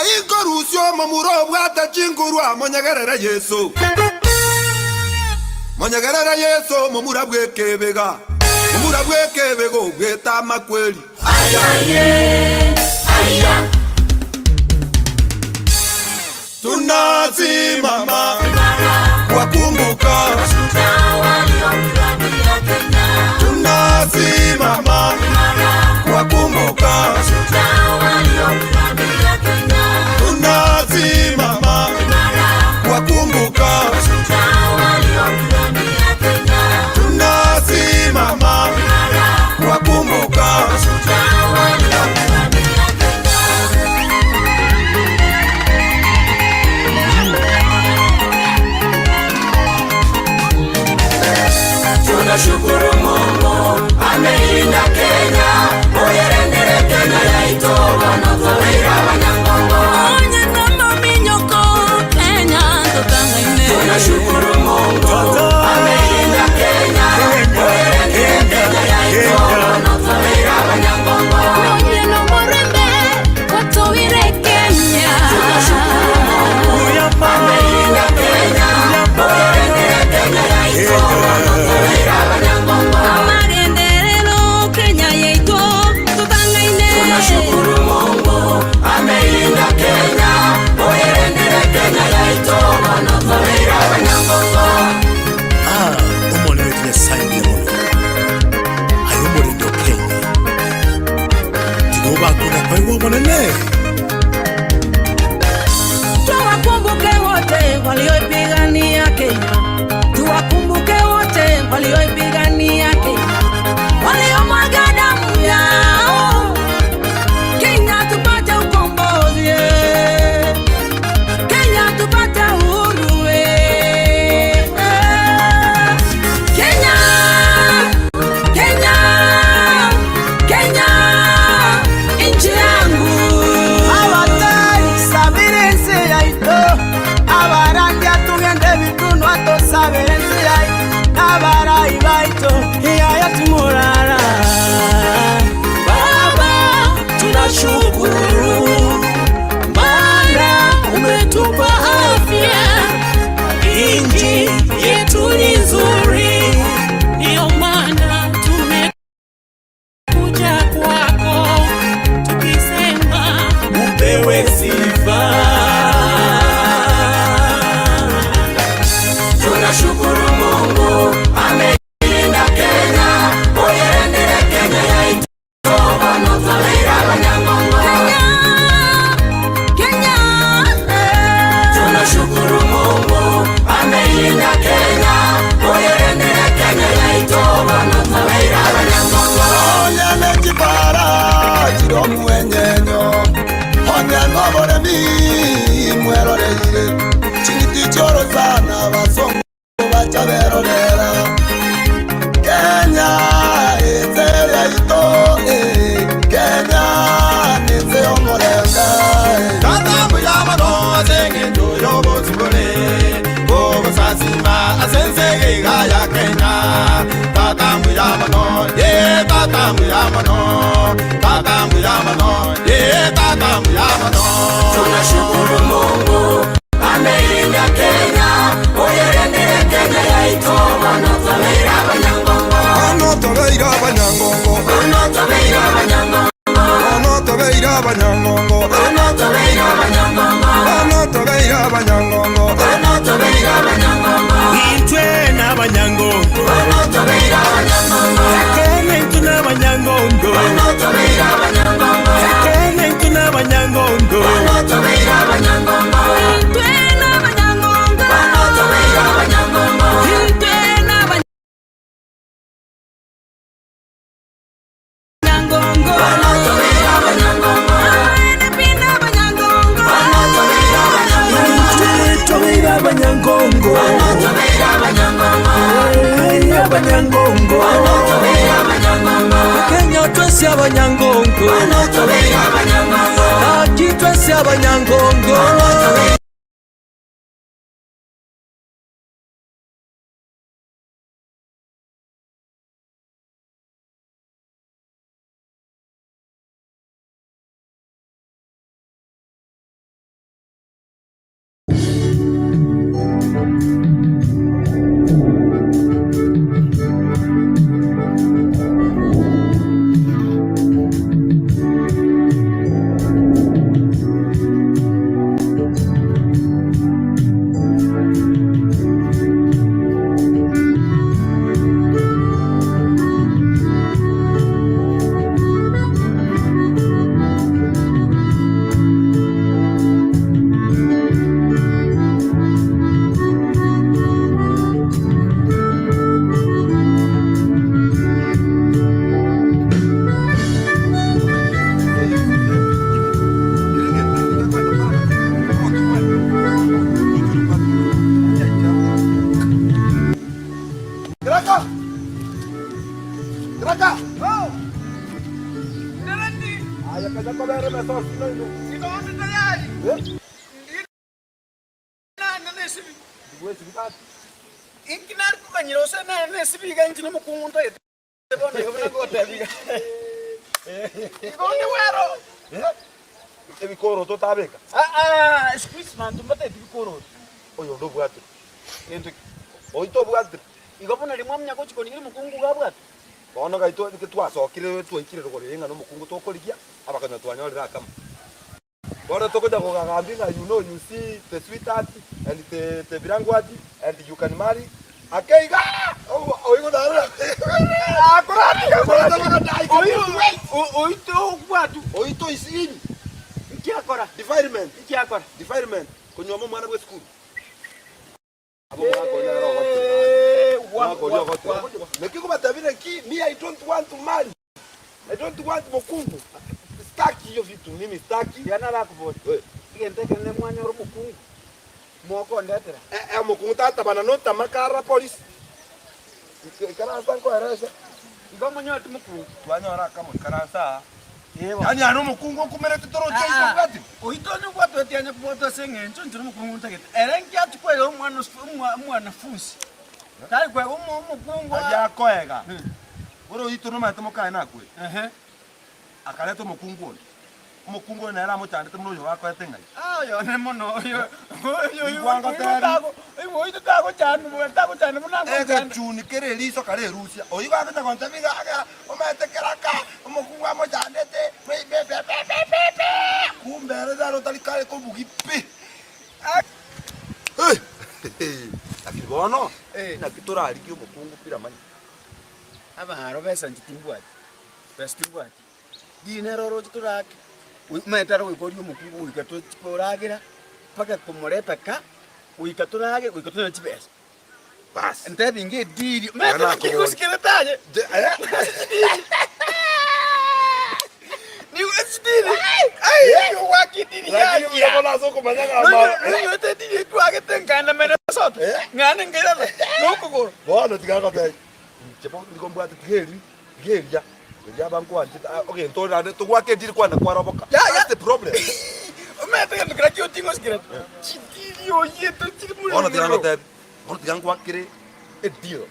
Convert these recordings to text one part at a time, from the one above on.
Aingo rusio mamuro bwata chingurwa monyagerera Yesu. Monyagerera Yesu mamura bwekebega. Mamura bwekebego bweta makweli. Ayaye, aya. Tunasimama wakumbuka Mashujaa waliopigania Kenya. Tunasimama wakumbuka Mashujaa waliopigania Kenya. Tunasimama wakumbuka Mashujaa waliopigania Kenya. Tunasimama wakumbuka Mashujaa waliopigania Kenya. Tunashukuru Mungu ameilinda Kenya. Oyerendere Kenya yaito wanotoleira Wanyangongo. Onye kama minyoko Kenya tutangaine. Tunashukuru Mungu ameilinda Kenya. Oyerendere Kenya yaito wanotoleira Wanyangongo. Onye no morembe watowire Kenya. Tunashukuru Mungu ameilinda Kenya. Oyerendere Kenya yaito wanotoleira Wanyangongo. Amagenderero Kenya yaito tutangaine. Tunashukuru Mungu ameilinda Kenya. Oyerendere Kenya yaito wanotoleira Wanyangongo. Umone wetu yasaini yamono ayomore ndo Kenya tinoba kuna kwa iwa mwanene. Tuwakumbuke wote walioipigania Kenya. Tuwakumbuke wote walioipigania Kenya. Waliomwaga damu yao Kenya tupate ukombozi. Kenya tupate uhuru. Kenya, Kenya, Kenya, nchi yangu. Abatari sabire nsi yaito, abarandi atugende bitundu atosabire nsi yaito, abarayi baito iyaya tumurara. Baba, tunashukuru maana umetupa afya. Inji yetu ni nzuri, ndio maana tumekuja kwako tukisema upewe sifa. Tunashukuru Mungu ameilinda Kenya. Oyerendere Kenya yaito wanotoleira Wanyangongo. Kenya, Tunashukuru Mungu ameilinda Kenya. Oyerendere Kenya yaito wanotoleira Wanyangongo. Onyane kibara chiro mwenyenyo Onyane oboremi mweroreire Chingiti choro sana basongo bachaberorera Kenya etere ito Kenya neze omorenda Tata muyamano asenge njoyo bosibole Bobo sasima asensege gaya Kenya Tata muyamano ye tata muyamano Tata muyamano ye tata muyamano Tunashukuru Mungu ameilinda Kenya. Oyerendere Kenya yaito wanotoleira Wanyangongo. Anotobeira Wanyangongo Wanotoleira Wanyangongo. Anotobeira Wanyangongo Wanotoleira Wanyangongo. Anotobeira Wanyangongo Wanotoleira Wanyangongo. Itwe n'abanyangongo Wanotoleira Wanyangongo. kene tuna abanyangongo Wanotoleira Wanyangongo. kene tuna abanyangongo Wanotoleira Wanyangongo. Tena Wanyangongo. Wanotoleira Wanyangongo. Tena Wanyangongo. Wanotoleira Wanyangongo. Napenda Wanyangongo. Wanotoleira Wanyangongo. tubira abanyangongo Wanotoleira Wanyangongo. abanyangongo Wanotoleira Wanyangongo. Kenya twese abanyangongo Wanotoleira Wanyangongo. Aki twese abanyangongo kaza kwa bere meso sino ino. Iko wote tayari. Na sibi. Wewe sibati. Inkinar kukanyiro sana na sibi ga intino mukunto yete. Bona yobona gota biga. Iko ni wero. Ebikoro to tabeka. Squeeze man tumbate bikoro. Oyo ndo bwate. Ento Oito bwate. iko bona limwa mnyako chiko ni mukungu ga bwate. Bono gaito twacokire twikire rugori inga no mukungu tokorigia abakanya twanyorira kama. Bora tokoja kugagambinga, you know, you see the sweetheart and the birangwati and you can marry. Akeiga! Oigo dara. Oito bwatu. Oito is in. Ikiakora. Defilement. Ikiakora. Defilement. Kunyoma mwana we school. Mekiko batavire ki, me I don't want to marry. I don't want mukungu. Staki hiyo vitu mimi staki. Yana la kubote. Igenteke ne mwanya ro mukungu. Moko ndetera. Mukungu tata bana nota makara police. Kana sanko erese. Igo monyo tu mukungu. Twanyora kama karansa. Yewa. Yani ano mukungu kumere tutoro cheisa bwati. Oito ni bwatu etianya kuboto sengencho ntiro mukungu ntakete. Erenki atukwe yo mwana fusi. Kai kwe mukungu. Aja koega. Boro ito no mate mokae nakwe. Akaleto mukungu. Mukungu na era mutandete muno yo wako etengai. Yo ne mono yo. Kwanga tari. Oito tago chanu, tago chanu muna. Ega chuni kere liso kare Rusia. Oigo akata konta biga aga. Omete keraka. Mukungu amo jandete. Kumbe era daro talikale ko bugipe. Akibono. Na kitora alikyo mukungu pira mani. Abaharo besa ntimbwati. Besa timbwati. Dinero ro turaki. Umetaro wikori mukungu wikato tikoragira. Paka kumurepeka. Wikaturage wikato ntibesa. Bas. Ente binge didi. Meta kikusikira taje. Ni westidi. Ai, yo wakididi ya. Lakini mnaona soko manyanga ama. Yo te didi tuage tenkana mena soto. Ngane ngera. Nokoko. Bono tigaka pe. Chepo ndikomba tigeri. Geria. Ya banko antita. Okay, ntora to wake diri kwa na kwa roboka. That's the problem. Meta ngakira kyo tingo sikira. Chididi yo yeto chidimuri. Bono tigaka te. Bono tigaka wakire e deal.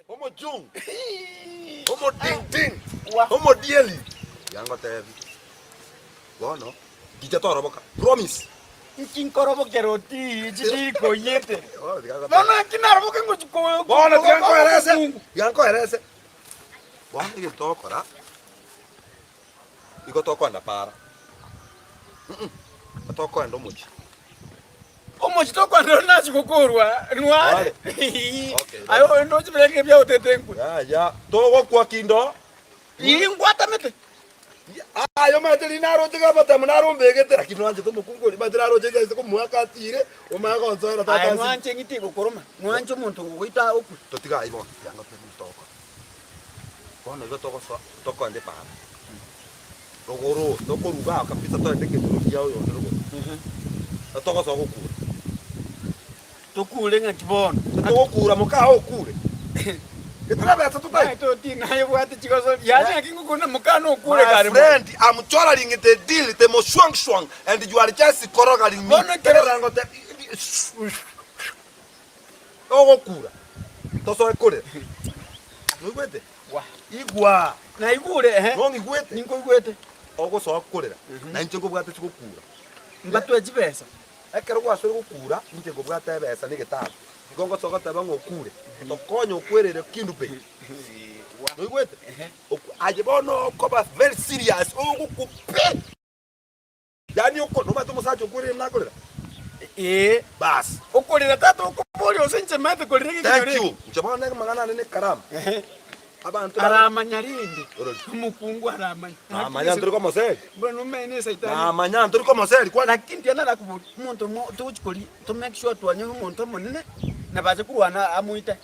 Homo jung. Homo ding ding. Homo dieli. Yango te. Bono. Gija to roboka. Promise. Ikinkorobo keroti, chidi ko yete. Bono tigaka te. Bono kinarbo kengo chiko. Bono tigaka erese. Yango erese. Bono tigaka tokora. Iko toko anda para. Toko ando muchi. Omo chitoko ndo nachi kukurwa. Nwale. Okay. Ayo ndo chibeleke bya utetengu. Ya. Togo kwa kindo. Ingwata mete. Ayo mate linaro tiga bata munaro mbegete lakini wanje to mukungu li badiraro jega isiko mwaka atire o maka onzora tata. Ayo mwanje ngiti kukuruma. Mwanje muntu ngoita oku. To tiga ibo yanga pe mutoko. Bono go toko ande pa. Rogoro toko ruga kapita to ndeke tu yao yo ndoko. Toko so gukura. Tokule ngakibono. Toko kura muka okure. Etraba sa tutai. To tina yo wati chikoso. Yani akingukuna mukano okure My kari. friend, I'm channeling the deal, the mo swang, and you are just korogaling me. Bono kero te. Ogo kura. Toso ekore. Nuwete. wa. Igwa. Na igure Nongi gwete. Ninko igwete. Ogo so akorera. Na nchego bwate chikukura. Mbatwe chibesa. Ekero gwasore gukura, nchego bwate besa nigetaga. Igongo soka tabango okure. Tokonyo okwerere kindu pe. Nuwete. Aje bono koba very serious. Ogo kupe. Yani uko no mato musacho okure nakorera. Bas. Okorera tato okopori osenche mate korire Thank you. Njabona magana ne karama. Abantu aramanyarinde mukungu aramanya amanya ko moseri bano mene saitani amanya ko moseri kwa lakini tiana la kubu muntu tuchikoli to make sure twanye umuntu munene na baje kurwana amuite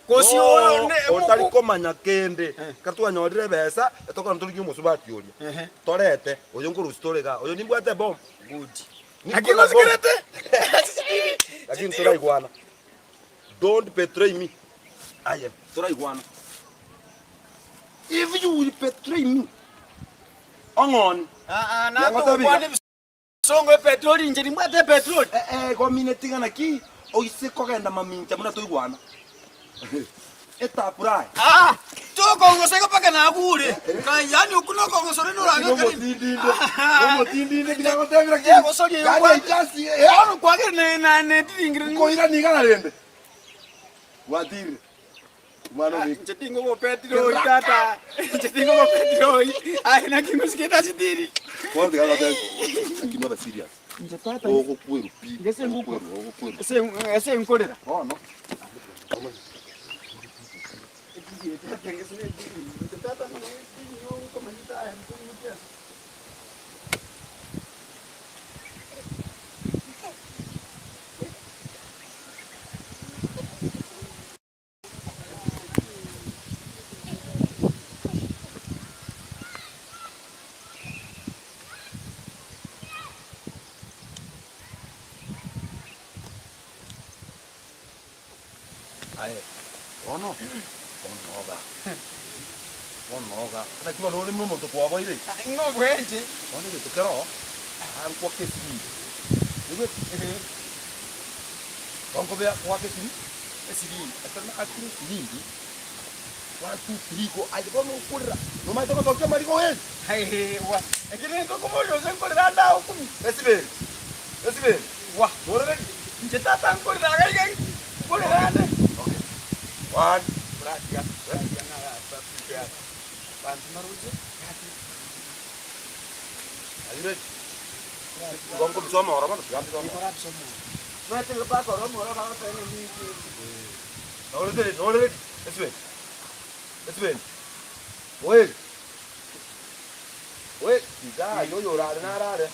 kosi oyo ne otari ko manya kende katwanyorire besa etoko nturi musubati yori torete oyo nguru storega oyo nimbwate bom good akino sikirete lakini tora iguana don't betray me aye tora iguana. If you will betray me, Ongon. Na to kwani songo petrol injini mwate petrol. Kwa minute ngana ki oise kogenda maminja muna tuigwana. Eta purai. To kongo sego paka na gure. Ka yani ukuno kongo sore no raga kali. Como tindinde kina kotevira ki. Yego sori yego. Gani jasi. Ono kwage ne tingri. Ko ira ni ngana rende. Watiri. Mano ni. Chetingo mo petrol tata. Chetingo mo petrol. Ai na kingo siketa chitiri. Kwa ndika kata. Akino ba serious. Njatata. Ogo kwero pi. Ngese nguko. Ogo kwero. Ese nkorera. Oh no. Ono. Onoga. Na kilo lori mumo to kwa boire. No bwenje. Ono to kero. An kwa kesi. Niwe. Onko bea kwa kesi. Esiri. Atana akuru ningi. 1 2 3 go. Aje bono kurra. No mai to ko mari go hen. Hai wa. Ekile to ko mo yo sen ko randa o kumi. Esibe. Esibe. Wa. Dore. Njatata ko raga gai. Ko randa. Okay. 1 Pratica. Maruja. Ayure. Gongko bisa mau orang mana? Ganti dong. Mete lepas orang orang pengen ni. No le. Esben. Oye. Kita yo llorar nada de.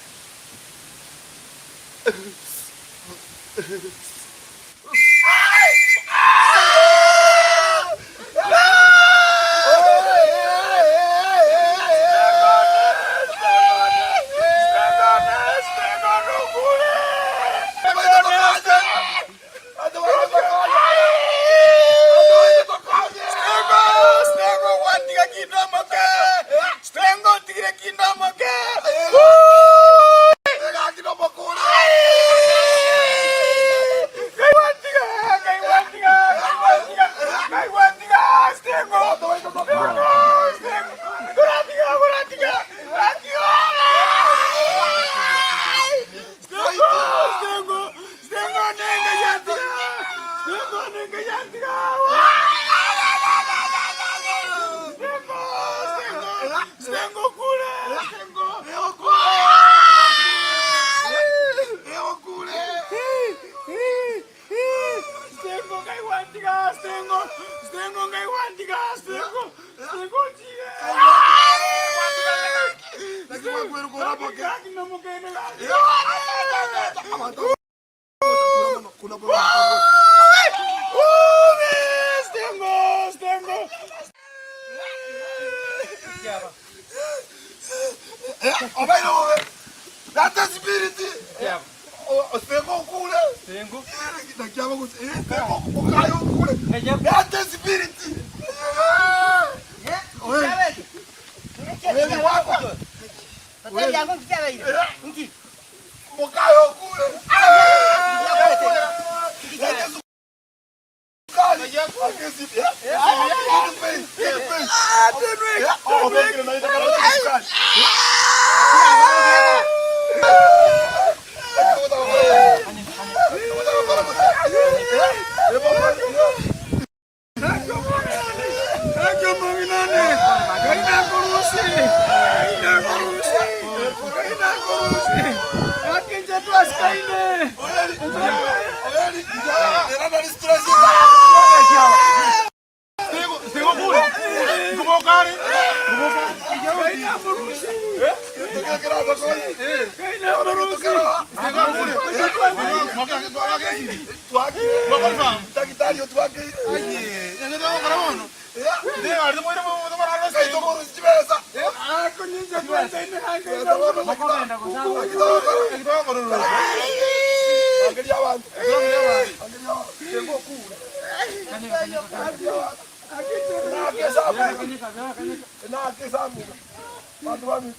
Watu wami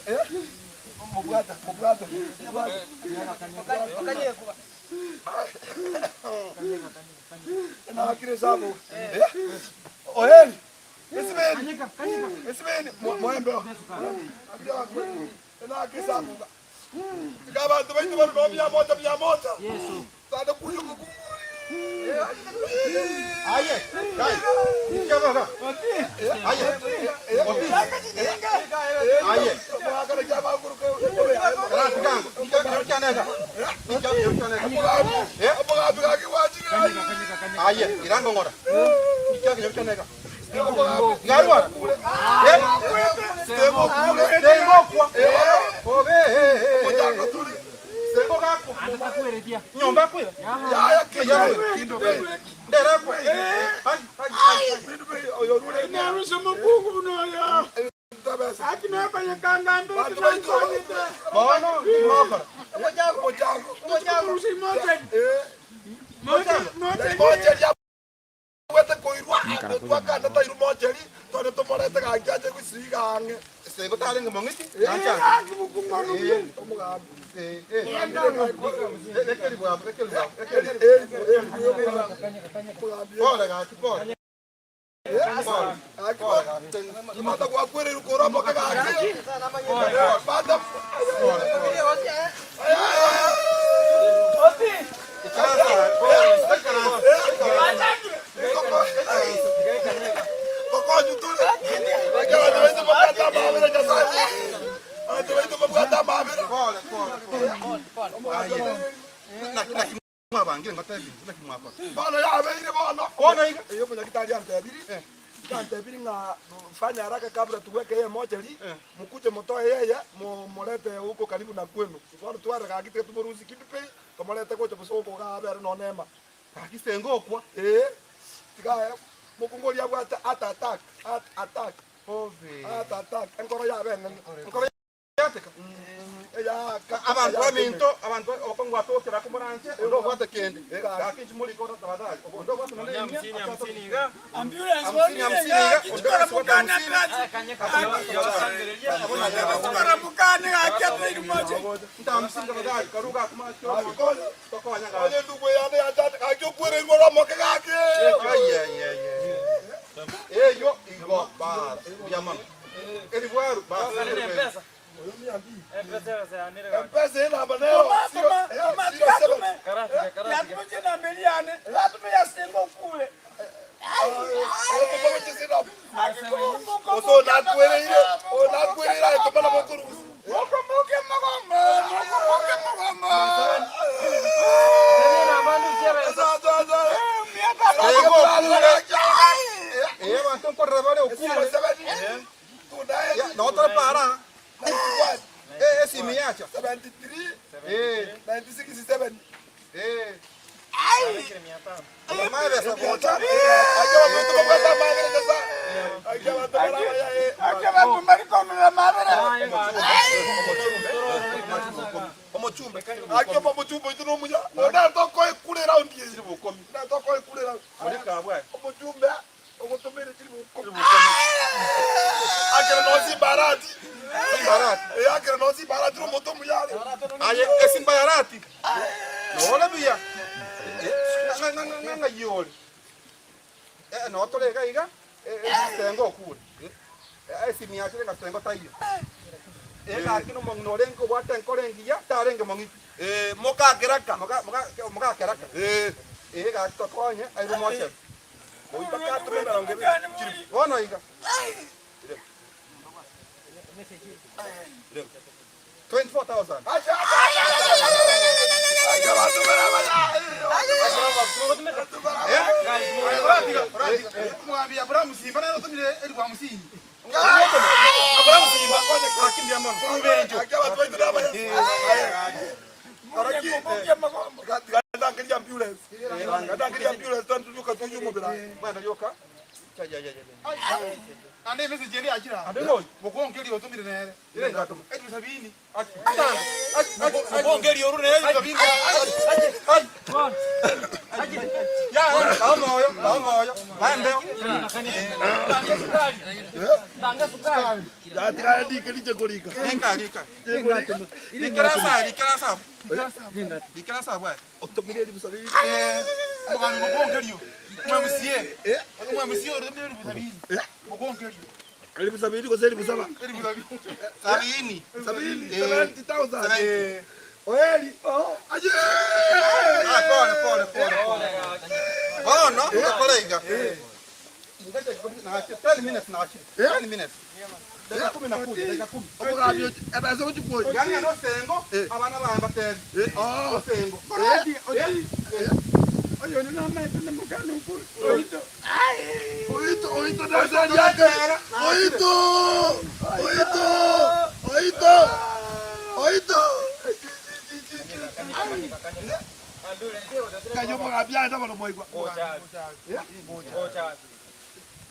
mubwata. Okanye kuba. Na akire sabu. Oheri. Esibeni mwembe. Na akire sabu. Kaba tu baitu bano bya moto. Yesu. Sada kuyo kuku. Aye. Kai. Kaba. Aye. Aye. Magara jama guru ko. Aye, irango ngora. Ikya ke nega. Garwa. Demo kwa. Obe. Sego gako. Nyomba kwa. Ya kindo be. Ndera kwa. Oyorule na rusema bugu no ya. Akina banya kanga ndo. Bono moka. Mojango. Rusi moja. Moja ya wete koirwa. Twaka na tairu moja ri. Tone to morete ga njaje kwisigange. Sego tale ngomongiti. Acha. Mata kwa kwere rukora boka gaki. Mata. Fanya haraka kabla tuweke yeye moja li mkuje mtoe yeye mulete huko karibu na kwenu. Sasa tuara kakite tuburuzi kipipe tumulete kwa tubusoko kabere no nema. Kakisengo kwa. Tika mukungoli yabwa attack. Ove. Attack. Enkoro ya bene. Enkoro Yateka. Abantu baminto, abantu okongwa toke bakumuranje, ndo kwata kende. Gakinchi muri ko tabadali. Ndo kwata nane 50 nga. Ambulance nga. Ndo mukana kati. Abona mukana akete imoje. Ndamsinga badali karuga kumacho. Tokonya nga. Ale ndugu yane atata ajokwere ngoro moke gake. Yo igo ba yamam. Elibwaru ba. Mpesa ina banero. Oso na kwere ile. O na kwere ile to bana mokuru. Moke magomba. Tena mandu sebe. Bantu corre vale okule. No otra para. Si me acha. 73. 96 7. Ay. Madre esa bocha. No tole gaiga tengo kule si mi acha que tengo tayo aquí no mongolengo wata enkolengia tarenge mongi Moka keraka. moka keraka ga to konya ai mo che Oi baka trena ngebe. ono iga 24,000 Ande mesi jeni ajira. Ande no, bokongeli otumire nere. Ile ngato. Edu sabini. Bokongeli oru nere sabini. Ya, kamoyo. Maende. Banga sukari. Datika ndike lichekolika. Lika. Dikira sa bwa. Otomire libusabiri. Muganga mugongeriyo. Mwamusiye rimwe libusabiri. Mugongeriyo. Libusabiri ko seli busaba. Sabini. 70,000. Oeli. Aje. Pole. Oh no, kolega. 10 minutes na wachi. 10 minutes. Dakika 10. Obugabyo abazo chukwo. Ganya no sengo, abana bamba tele. Sengo. Oyo ni na mete na mukano ko. Oito da yake. Oito. Kanyo mo abia enda balo moigwa. Ocha.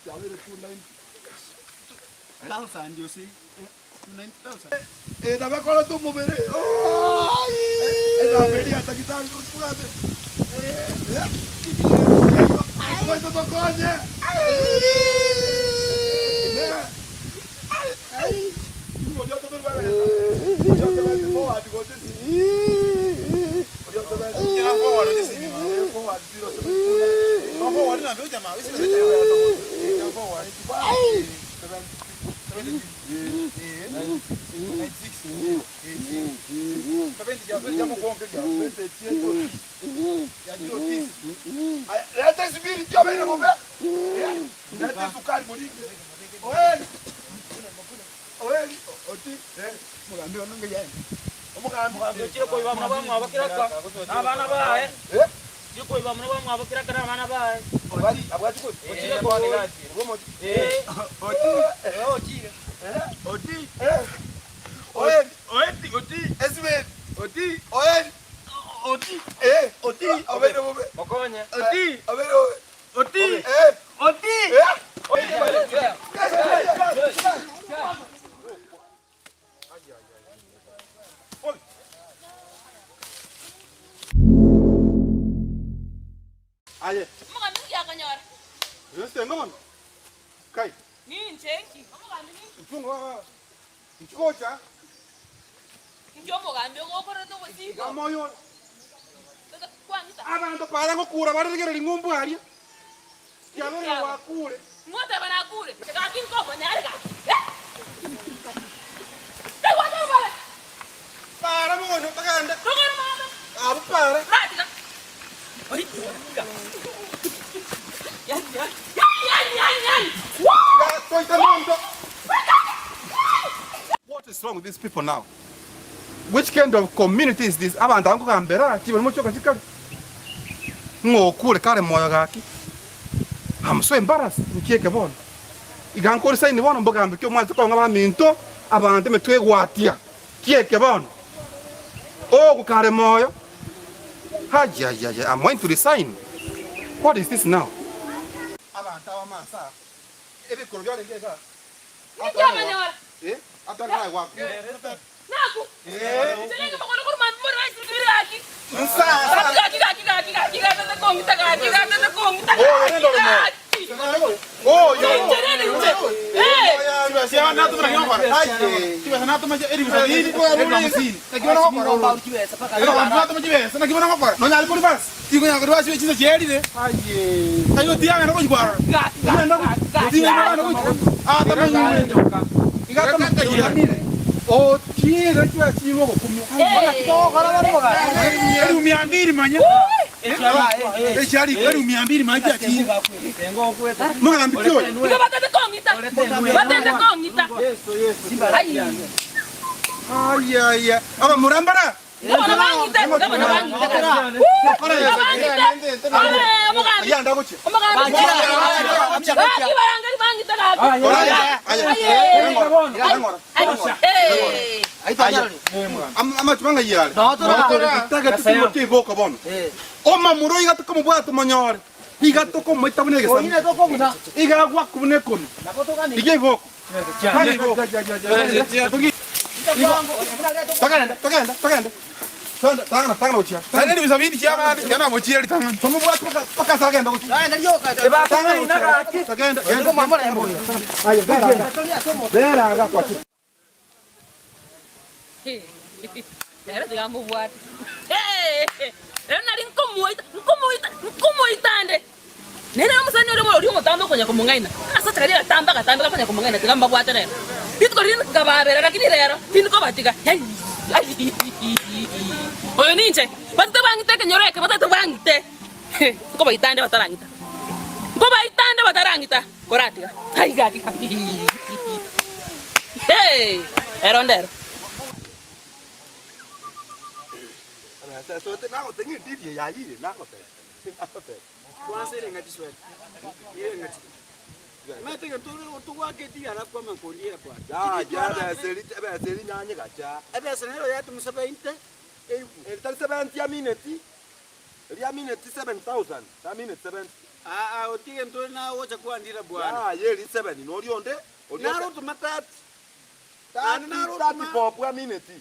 Yawere 1,000 ndio si 9,000. Dava kola tu mubere. Eda beri hata kitani kuskulabe. Vai to tokoje. Ojo to bere. Ojo to bere ko adi ko ti. Ojo to bere. Kina forward disi. Forward 0. Forward na vyo jamaa. Wisi na forward. Leta subiri jobe na ngombe. Leta sukari mudi. Oeli. Oti. Mugambi ononge yae. Omugambi Chiro koi bamna bamwa bakiraka. Abana bae. Chiro koi bamna bamwa bakiraka na abana bae. Abwati ko. Chiro koi gati. Oti. Oti. Esme. Oti. Oeli. Oti. Oti. Abere bobe. Mokonya. Oti. Abere bobe. Oti. Oti. Aye. Mga nungya kanyar. Sengo man. Kai. Ni nchenki. Mga nungya. Mfungo. Nchikocha. Njomo gambe ko kora to wasi. Gamoyo. Kwangita. Abantu para ngokura baregera lingumbu hali. Yalore wakure. Mota bana kure. Ka kin ko bana arga. Kai wa to bale. Para mo no tagando. Tugor ma. Abu para. Ratika. Oi. Yan. What is wrong with these people now? Which kind of community is this? Abantu angu kambera tibo mo choka chika. Ngokule kare moyo gaki. I'm so embarrassed. Nkieke bona. Igankore sai ni bona mbogambe kyo mwanzo ko ngaba minto abantu metwe gwatia. Kieke bona. Oh kare moyo. Haja. I'm going to resign. What is this now? Abantu abamasa. Ebe korobya ngeza. Ni jama nyora. Atanga wako. Naku. Tene ko ko man mo ra sibiri aki. Nsa. Aki ta ko ngita ka. Oh, yo. Oh, tiene que hacer algo como Eru 200 manya. Echari eru 200 manya ati. Mwana mbikyo. Batende ko ngita. Ay. Aba murambara. Ngabona bangita. Ya ndagoche. Ama tubanga yale. Itaga tumote boko bono. Oma muro iga tuko mubwato manyore. Iga tuko mwita bunege sana. Ina tuko muna. Iga gwa kubune kono. Ige boko. Togenda. tanga uchia. Tangani bisabini chama yana mochiri tangani. Somo bwa paka sagenda uchia. Ai ndio ka. Eba tangani inaga. Sagenda. Ndio mama na yambo. Ayo bera aga kwa. Era digamos voar. Era nari nkomoitande. Nena musani ore mo rio tamba konya komungaina. Asa tare tamba konya komungaina tigamba bwate rero. Bitko rin kababera lakini rero tin ko batika. Oyo ninche. Batata bangite kenyoreke batata bangite. Ko baitande batarangita. Ko baitande batarangita. Koratika. Ai gati. Hey, erondero. So te nako tengi didi ya yiri nako te. Kwanza ile ngati swali. Ile ngati. Mate ke tu wake ti ara kwa mankolia kwa. Ya ba seri nyanye gacha. Ebe senero ya tumusaba inte. El tal 70 ya minute. Ya minute 7000. Ya minute 70. Otige ntole na wocha kuandira bwana. Yeli 7 no rionde. Naro tumatatu. Naro tati pop ya minute.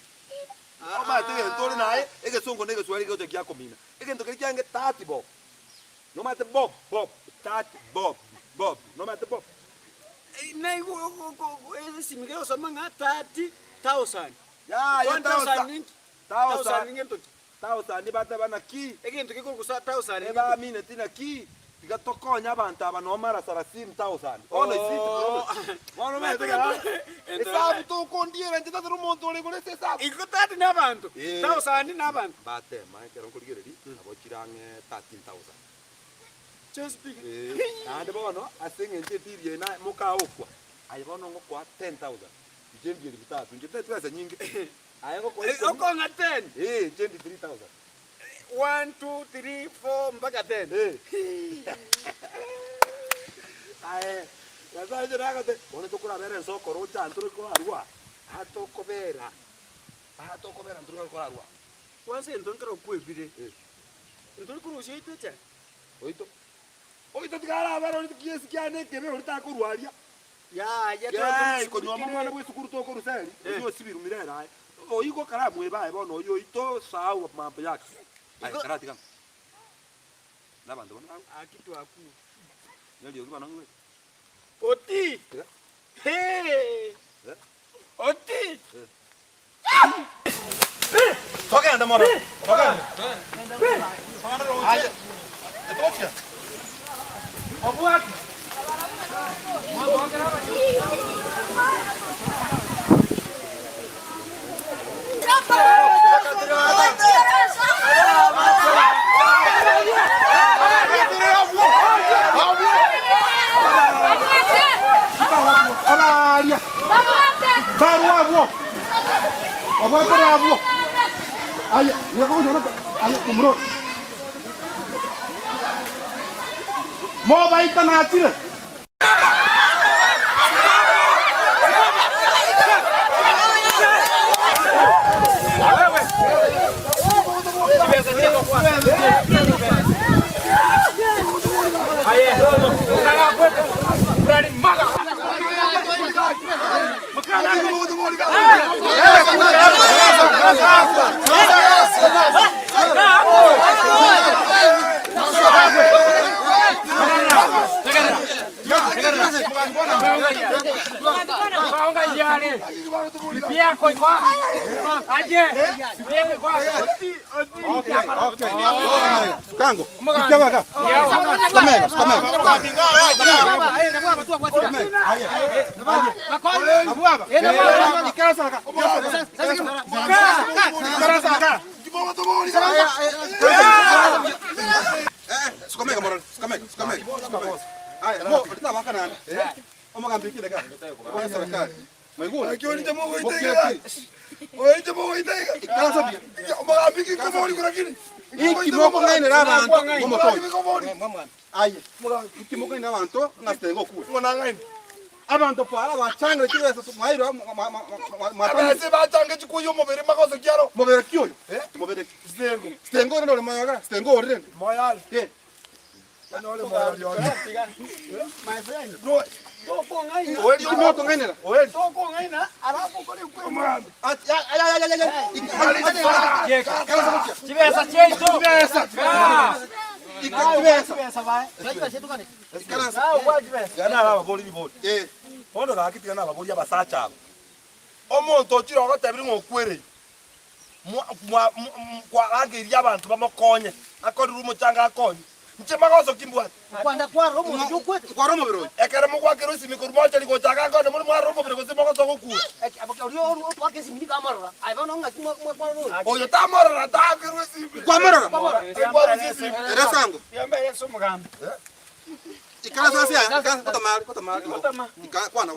Oma te ntole nae ege songo nege swali gote kya komina. Ege ntokeli kyange tati bob. No mate bob tati bob. No mate bob. Na ese simigeo samanga 30,000. Ya 1,000 1000 1000 bata bana ki. Ege ntokiko kusa 1,000. Eba minute na ki. Igatokonya abantu abanomara 30,000. Ono isiti. Ono mate gara. Esabu to kondiera njita tero monto ole kole esabu. Iko 30 n'abantu. 1,000 n'abantu. Bate mai kero kuligereri. Abokirange 13,000. Just speak. Ande bono asinge nje tirie na muka okwa. Ayibono ngokwa 10,000. Ijendi bitatu. Njete pesa nyingi. Ayengo kwa. Oko nga 10. Jendi 3,000. 1 2 3 4 mpaka 10. Yaza jera gate. Ono tokura bere nsoko rocha nturi ko arwa. Atokobera nturi ko arwa. Kwanza ndonkero kwebire. Nturi kurusha itecha. Oito tigara bero ni kiesi kyane kebe urita kurwaria. Ya konywa mwana bwe sukuru to ko ruseli. Yo sibiru mirera. Oiko karamu eba bono yo ito sawa mambo yake. Ai karati kama. Nabando bona. Akitu aku. Ndio kibana ngwe. Oti. Hey. Oti. Togenda mora. Togenda. Aye. Etofia. Abuaki. Alalia. Baruavo. Abuaki. Aye, ya ko jona. Aye, kumro. Mo baita na atire. Kango, ikiwaka. Kamera. Abantu para bachanga kiwesa mairo Abase bachanga chikuyo mobere makoso kiaro. mobere kyo mobere stengo ndo mayaga stengo ore Moyal. Anole moyal yo. My friend. No. Toko ngaina. oeli moto ngenera Oeli. Toko ngaina. Alafu kole kwa. Chibesa chetu. Gana abagoli bibodi. Ondo gakiti gana abagoli abasacha. Omuntu ochira ogatebiri ngokwere. Kwa agiria abantu bamokonye. Akoduru umuchanga akonye. Nchemagozo kimbwa. Kwanda kwa romo njukwete. Kwa romo biro. Ekere mugwa kirusi mikurumoja liko changa akone muri mwa romo biro kusimogo sokukura. Abakariyo twake simini kamarora. Aibano ngati kwa romo. Oyo tamarora ta kirusi. Kwa marora. Kwa kirusi. Erasango. Yamba Yesu mugambi. Ikala sasa kota mali. Kwana.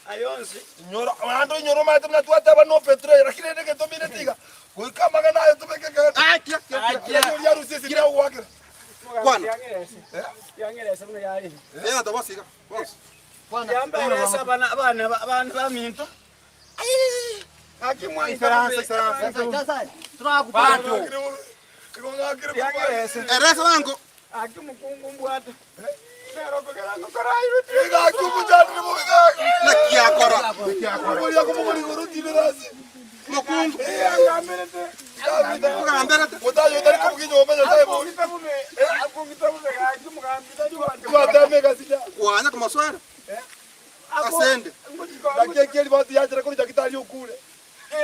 Ayonsi. Nyoro ando nyoro mate mna tuata bano petrol rakile ndeke to minetiga. Kuikamaga nayo tumeke ka. Ya rusi sikira uwake. Kwana. Yangerese mna yari. Ndo bosika. Kwana. Yamba Yesu abana baminto. Akimwa ifaransa. Sasa. Tunakupa. Yangerese. Eresa wangu. Akimukungu mbwata. Nakia kora. Mokungu. Kwana kama swara. Asende.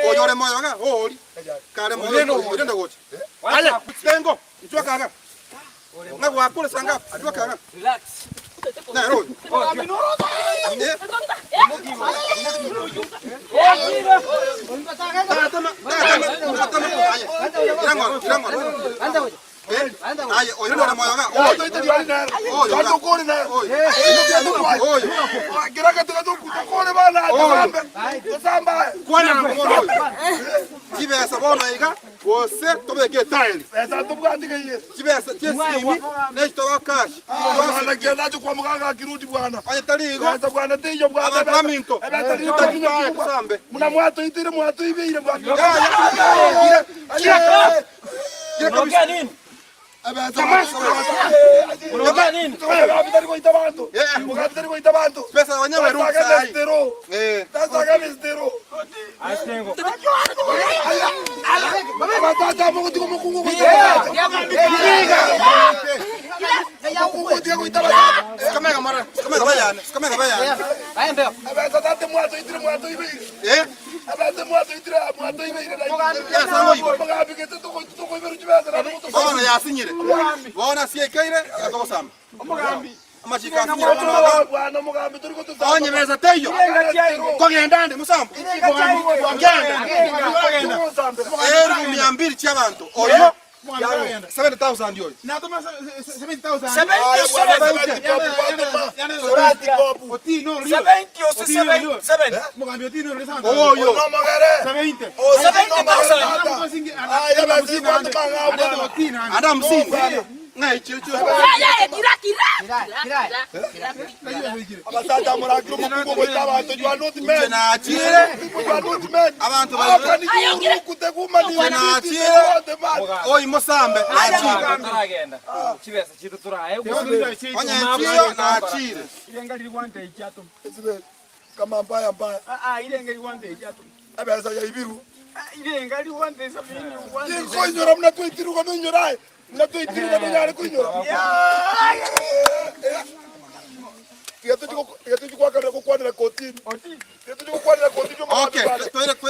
Oyore moyo nga holi. Kale moyo urenda wote. Aya, tengo. Njoo kaka. Na wakule sanga. Njoo kaka. Relax. Na roho. Aye, oyo ndo moyo nga. Oyo tokole na. Oyo. Kiraka tukole bana. Tosamba. Kwana ngono. Chibesa bona iga. Wose tobeke tile. Esa tubwandike iye. Chibesa chesimi. Nesto wa cash. Bwana kiendacho kwa mganga akirudi bwana. Aya taligo. Sasa bwana tijo bwana. Abaminto. Kusambe. Muna mwatu itire mwatu ibire bwana. Unaongea nini? Unaongea nini? Mugabitari kwa itabantu. Mugabitari kwa itabantu. Pesa wenyewe ruhusa hai. Sasa kama stero. Astengo. Batata mungu tiko mungu kwa Kamera mara. Kamera bayana. Kamera bayana. Aende. Batata mwatu itire mwatu ibire. Abate mwatu itire mwatu ibire. Mugabike tuko ibire chibeza. Bona yasinyire. Bona siekaire yakosamba. Mugambi. Amachika bwana mugambi turi ko tusamba. onye beza teyo. Kogendande musambu. Ngenda. Eru 200 cy'abantu. Oyo 7,000 yoyo. Natoma 70,000. Oyo. Ada msini. Ngai chicho. Abasata murakiro mukungu ko itabantu you are not men. Na achire. You are not men. Abantu bali. Kuteguma ni Na achire. Oyi musambe. Achire. Turagenda. Chibesa chitu turaye. Onye chiyo na achire. Ilenga liwante ichato. Kama mbaya. Ilenga liwante ichato. Abasa ya ibiru. Ilenga liwante sabini uwante. Ko nyora mna tuitiru ko nyora. Mna tuitiru ko nyara ko nyora. Yetu kwa kana ko kwanira kotini. Yetu ko kwanira kotini. Okay,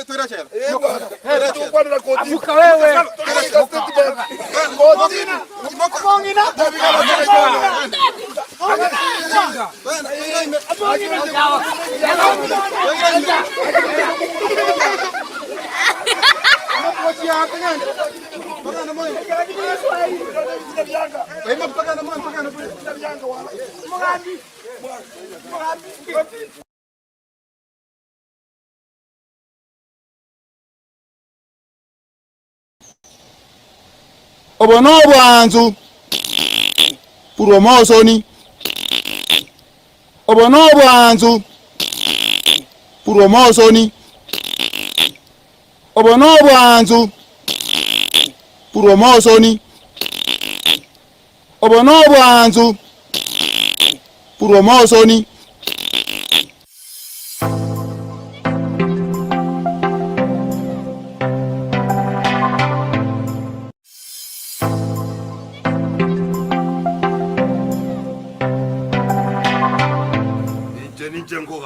toira chela. Yetu ko kwanira kotini. Afuka wewe. Kotini. Mongina. Obono bwanzu promosoni. Obono bwanzu promosoni. Obono bwanzu promosoni. Obono bwanzu promosoni.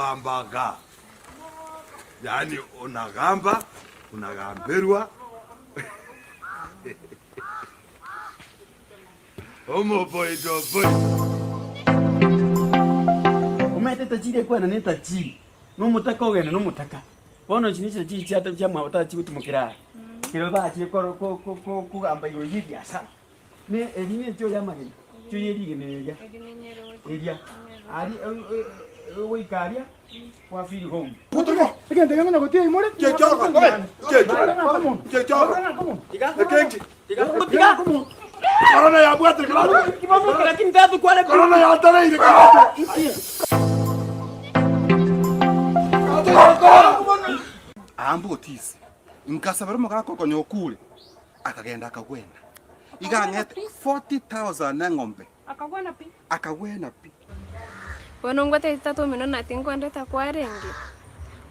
gambaga. Yani unagamba, unagamberwa. Omo boy do boy. Umete tajiri kwa na neta tajiri. No mutaka ogene no mutaka. Bono chinisha tajiri cyata cyamwa batachi gutumukira. Kiro bachi ko gamba yo yiri asa. Ne elime cyo yamageni. Cyo yiri geneya. Eria. Ari wikaria kwa fili home. Kutoka. Again, tengo una gotilla y more. Che choga, che choga. Tiga. Corona ya bwate claro. Lakini tatu kwa Corona ya tare ile claro. Ambo tisi. Nkasabara mugara koko nyokule. Akagenda akagwenda. Igangete 40,000 na ng'ombe. Akagwena pi. Wanongwa tatu mino na tinkwenda takwarenge.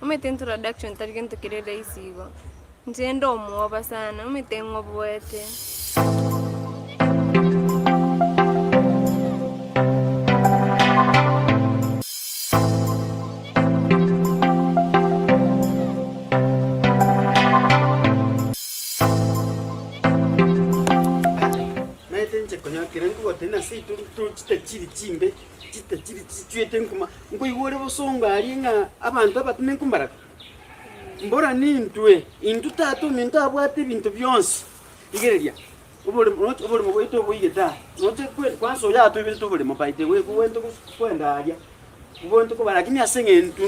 Umete introduction tarigento kireda isigo. Njendo mwoba sana, umete ngobwete. Kirengo tena si tu chitachiri chimbe chitachiri chichwete nkuma ngoyiwole bosonga alinga abantu abatune kumbaraka mbora nintwe intu tatu mintu abwate bintu byonse igereria ubole mubwito buyigeta note kwanso ya tu bintu bole mupaite we kuwento kwenda alia ubonto kubara lakini asenge intu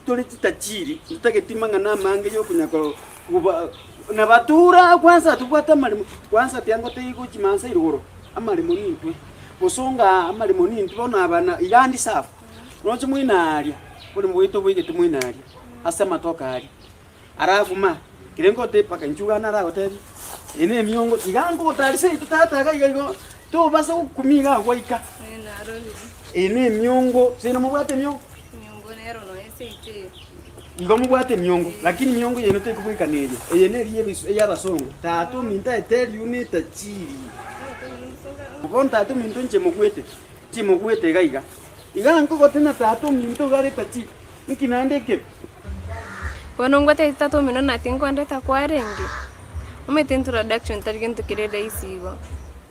tole chitachiri tutaketimanga na mange yo kunyako na batura kwanza tubwata malimo kwanza tiango teiko chimansa irugoro amalimo nintwe bosonga amalimo nintwe bona abana igandi safu noche mwinaria buli mwito bwige tumwinaria asa matoka ali arafuma kirengo te paka nchuga na rago te ine miongo igango talise tutata gaigo to basa kumiga gwaika ine miongo sina mubwate miongo nero no ese ite Ngo mubwate miongo lakini miongo yene te kubwika neri yene riye yabasongo tatu minta eteri unita chiri Ubon tatu minto nche mugwete gaiga igango gotena tatu minto gare tachi nikinandeke Wanongwa tatu mino na tinkwenda takwarenge umete introduction tarigento kireda isigo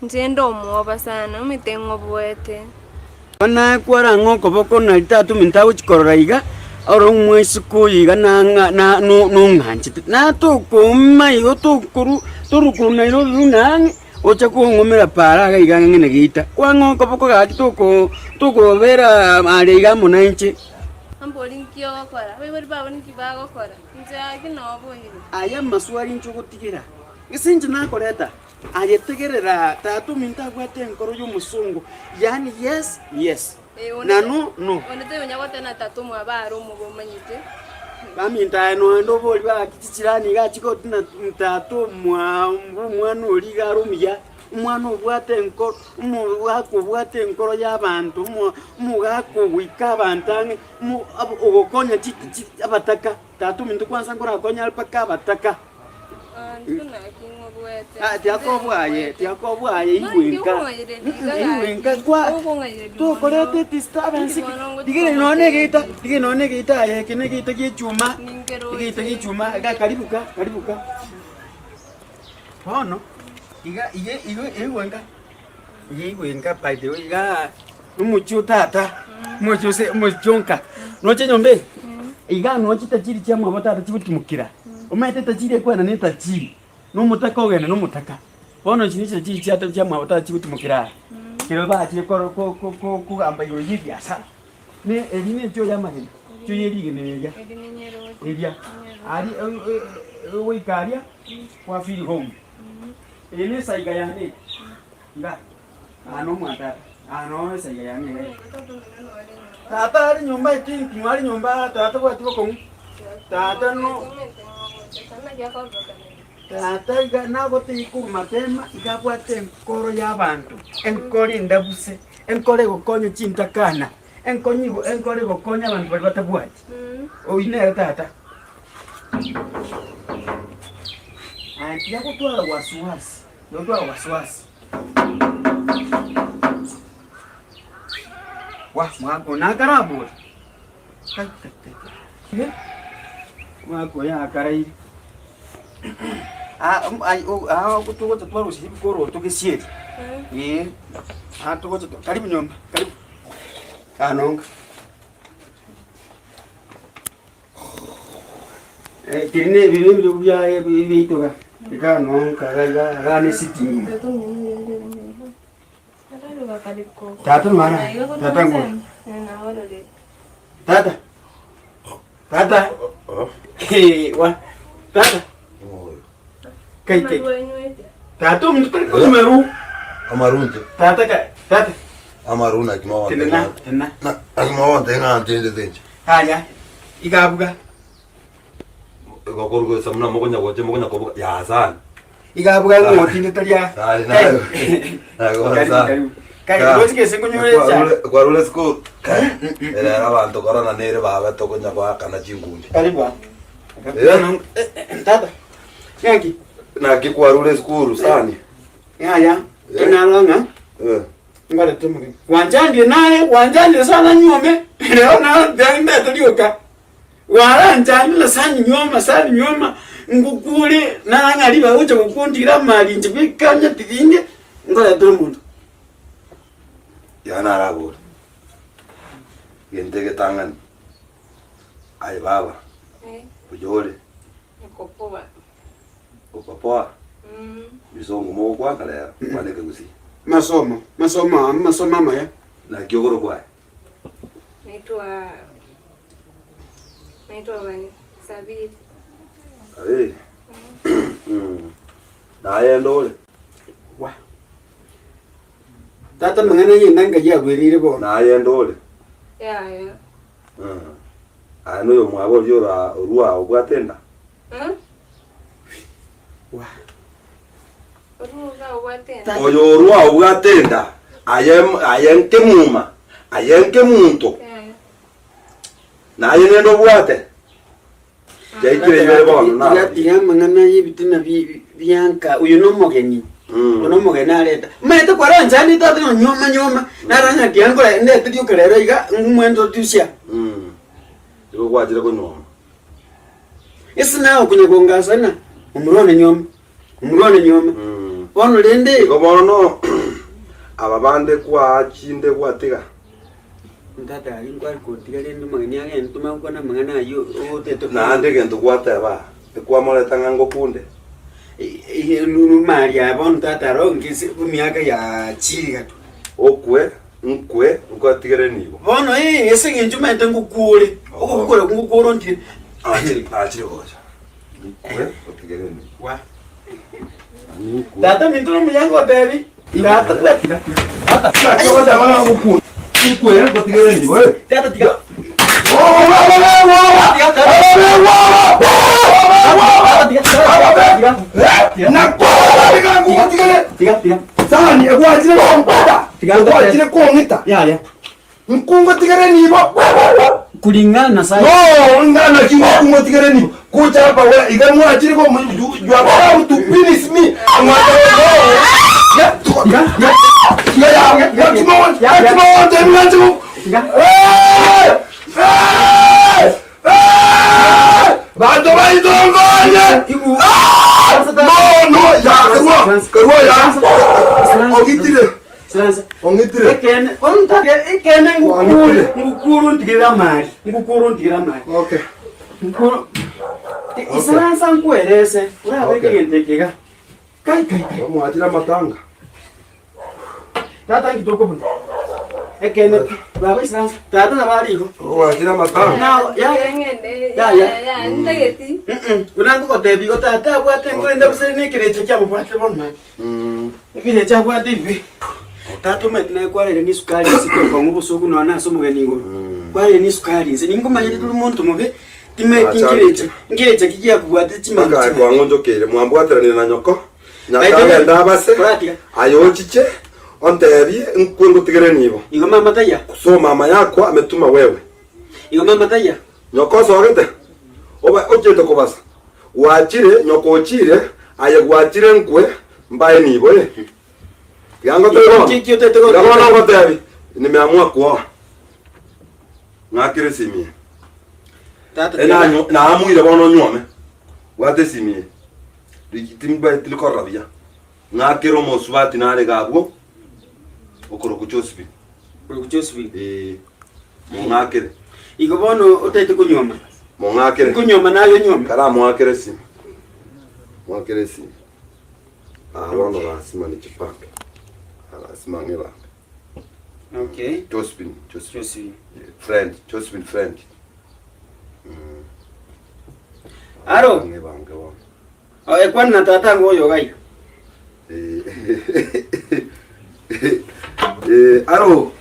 njendo mwoba sana umete ngobwete Bana kwara ngoko boko na tatu minta uchikorora iga oro mwesi kuyiga na nunganje na tukuma yo tukuru na iro runange ocha kuongomera para gaiga ngene gita kwa ngoko boko gati tuko vera ariga munanche amboli nkyo gokora we bari baboni kibagokora nzagi no bohire aya maswari nchugutikira gisinje nakoreta ayetegerera tatu minta gwate nkoro y'umusungu yani yes na no onete unyagwa tena tatu mwabaro mugomanyite baminta no ndo boli ba kichirani gachiko tena tatu mwana oliga rumya umwana obwate nkoro umwako bwate nkoro y'abantu umugako wika abantange ogokonya abataka tatu mintu kwanza ngora konya alpaka abataka tiakobwaye igwenka tukorete disturbance digire none gita yekene gita gichuma karibuka hono igwenka by the way iga umuchutata muchonka noche nyombe iga noche tachiri chamwa batata chibutumukira umete tachiri kwa na neta chiri no mutaka ogene no mutaka bono chinisha chiri cyata cyamwa batata chibutumukira kiro bachi ko gamba yo yiri asa ne elime cyo yamageni cyo yiri geneya eria ari wikaria kwa fili home ene saiga yani nga ano mwata ano saiga yani tata ari nyumba itinki mwari nyumba tata bwati boko tata no tata iga nagote iku matema igabwate nkoro y'abantu enkori ndabuse enkore gokonyo chintakana enkore gokonya abantu bari batabwati oine tata anti yako twala wasiwasi ndio wasiwasi wa mwangu na karabu Wako ya karai. Kutoka tutwaro usiku koro tukisieti. Tuko karibu nyumba. Karibu. Nonga. Kirine bibi bya bibi toka. Nonga ga ne sitting. Tata mara. Tata ngo. Tata. Tata. Wa. Tata. Kai. Tata mtu meru. Amarunje. Tata. Amaruna kimawa. Tena. Na kimawa tena antende denje. Haya. Igabuga. Gokoro samuna mogonya kobuga ya sana. Igabuga ngotinde talia. Dai na. Kai rozike sengonyorecha. Kwa rule school. Era abantu korana nere baba tokonya kwa kana chingundi. Karibu. Tata. Yangi. Na kikwa rule school sani. Haya. Tunalonga. Ngale tumuge. Wanjandi sana nyome. Leo na ndio tulioka. Wala njandi sana nyoma. Ngukule na ngali ba uche kukundira mali nje bikanya tidinde. Ngale tumuge. Yana rabo. Gente que tangan. Ai baba. Ujole. Nikopoa. Upapoa. Bisongo mo kwa kala wale kusi. Masomo mama ya. Na kiogoro kwa. Naitwa Wani Sabiri. Na yendo. Wa. Tata mangana yendanga ya gwerire bo. Na yendo. Ya. Ano yo mwabo byora ruwa obwatenda. Wa. Ruwa obwatenda. Oyo ruwa obwatenda. Ayenke muma. Ayenke muntu. Na yendo bwate. Jaikire yere bono na. Ya mangana yibitina byanka uyu no mogeni. Uno mogeni aleta. Mete kwa ranjani tata no nyoma. Naranya kiango ende tidio kerero iga ngumwendo tusia. Iko kwatire ko nyoma. Isina okunyegonga sana. Umurone nyoma. Bono lende. Ko bono ababande kwa chinde kwatiga. Tata alingwa kotiga lende mageni age ntuma kwa na mangana yo oteto. Na ande gento kwataba. Kwa mole tangango kunde. Nunu Maria bon tata ro ngisi miaka ya chiri gato. Okwe ukatigere nibo. Bono ese ngenjuma ngukule. Ngukuro ndi. Achiri koja. Okwe ukatigere nibo. Wa. Tata mintuno myango baby. Tata. Koja bana ngukule. Okwe ukatigere nibo. Tata tiga. Sani egwajire kompata. Egwajire kongita. Ya. Nkungo tigere nibo. Kulingana sasa. No, ngana kingo kungo tigere nibo. Kucha hapa wewe igamu ajire ko you are proud to finish me. Amata wewe. Bado baidongonya. No, ya kerwa ya. Ongitire. Ekene ngukuru ntigira mali. Okay. Ngukuru. Isaransa nkuerese. Urabe kigentekega. Kai. Mwatira matanga. Tata ngitoko buni. Ekene baba isaransa. Tata na bali ko. Mwatira matanga. Ya. Ndageti. Unangu ko debi ko tata bwate ngwenda busene kireche kya bwate bonna. Kireche bwate ibi. Tatu metna kwale ni sukari siko kwa ngubu suku no na somo geningo. Kwale ni sukari nse ningoma yedi tuli muntu muge time kireche kijia kubwate chima. Ka kwa ngonjo kere mwambwaterane na nyoko. Nyaka ndabase. Ayochiche ontebi nkungu tigere nibo. Igo mama taya. So mama yako ametuma wewe. Igo mama taya. Nyoko sogete. Oba ojete kobasa. Wachire nyoko ochire ayegwachire nkwe mbaye nibo Yango tego. Yango na ngotebi. Nimeamua kuoa. Ngakire simie. na amuire bono nyome wate simie timba tilikorabia ngakero moswati nare gabwo okoro kuchosbi ngakere igo bono otete kunyoma ngakere kunyoma nayo nyoma kara mwakere si bono lazima ni chipake lazima ngela okay Josephine friend Josephine friend aro kwana tata ngoyo gai aro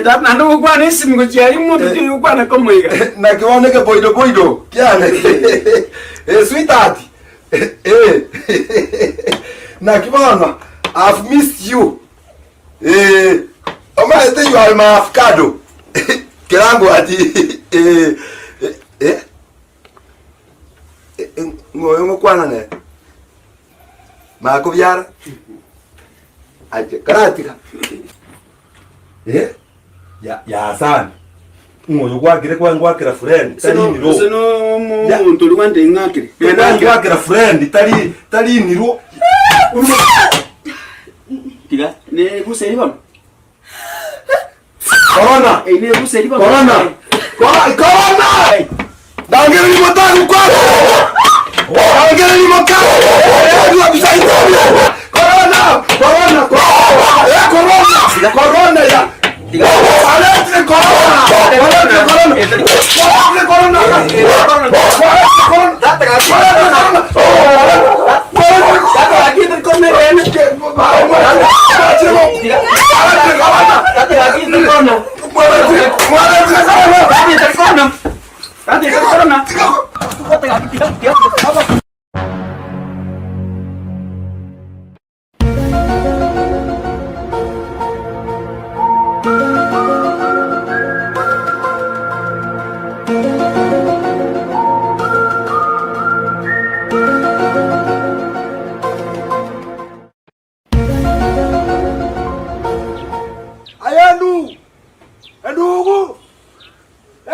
tata ndo kwana isimu kuchari moto tu kwana komoiga na kione ke boido kiane sweetheart na kibona I've missed you Omate you are my avocado kirango ati ngoyo kwana ne mako byara aje karatika ya sana ngoyo gwakire kwangwakira friend tali niro sino muntu lwande ngakire kwangwakira friend tali niro tiga ne buseri bam corona ne buseri bam corona dangere ni motaku kwako dangere ni motaku ndio bisaito corona ya alete corona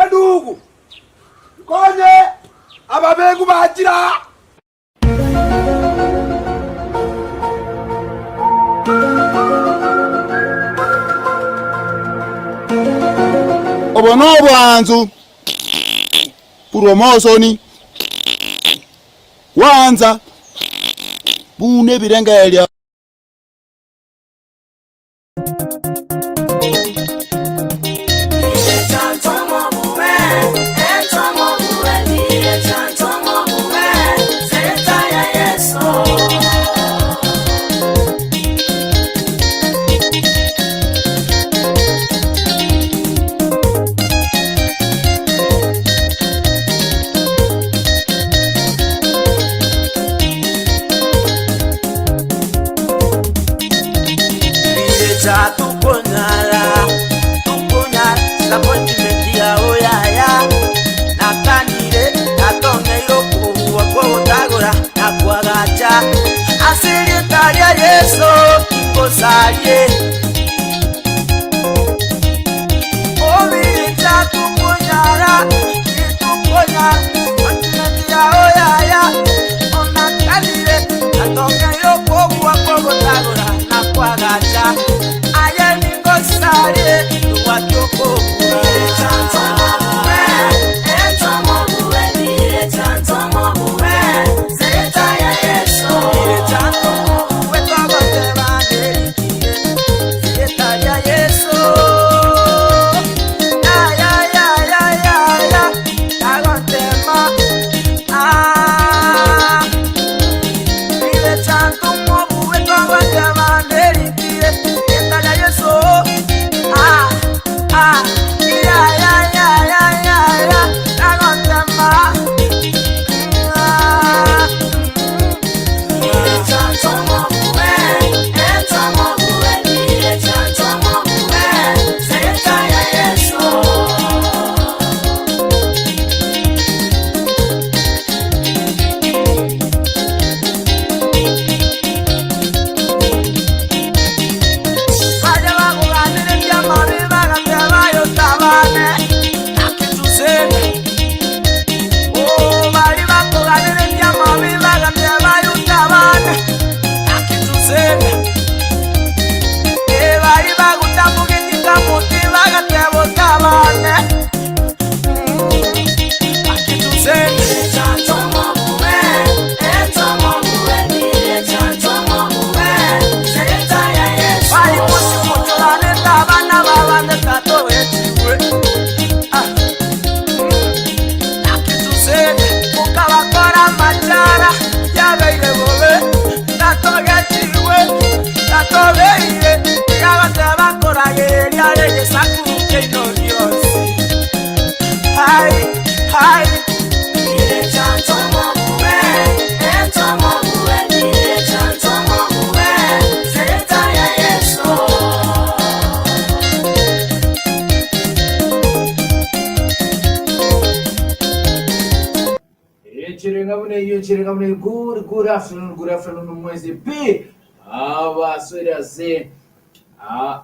Ndugu konye ababegu bajira obono bwanzu promosoni wanza bune birengelya Yesu ikosaye Obi chatukunyara itukunya Antindia oyaya Onakalire Atonga yoko kwa tagora na kwa gacha Aye nikosare Tuwatoko shirika mne good afternoon mwezi P. Baswera se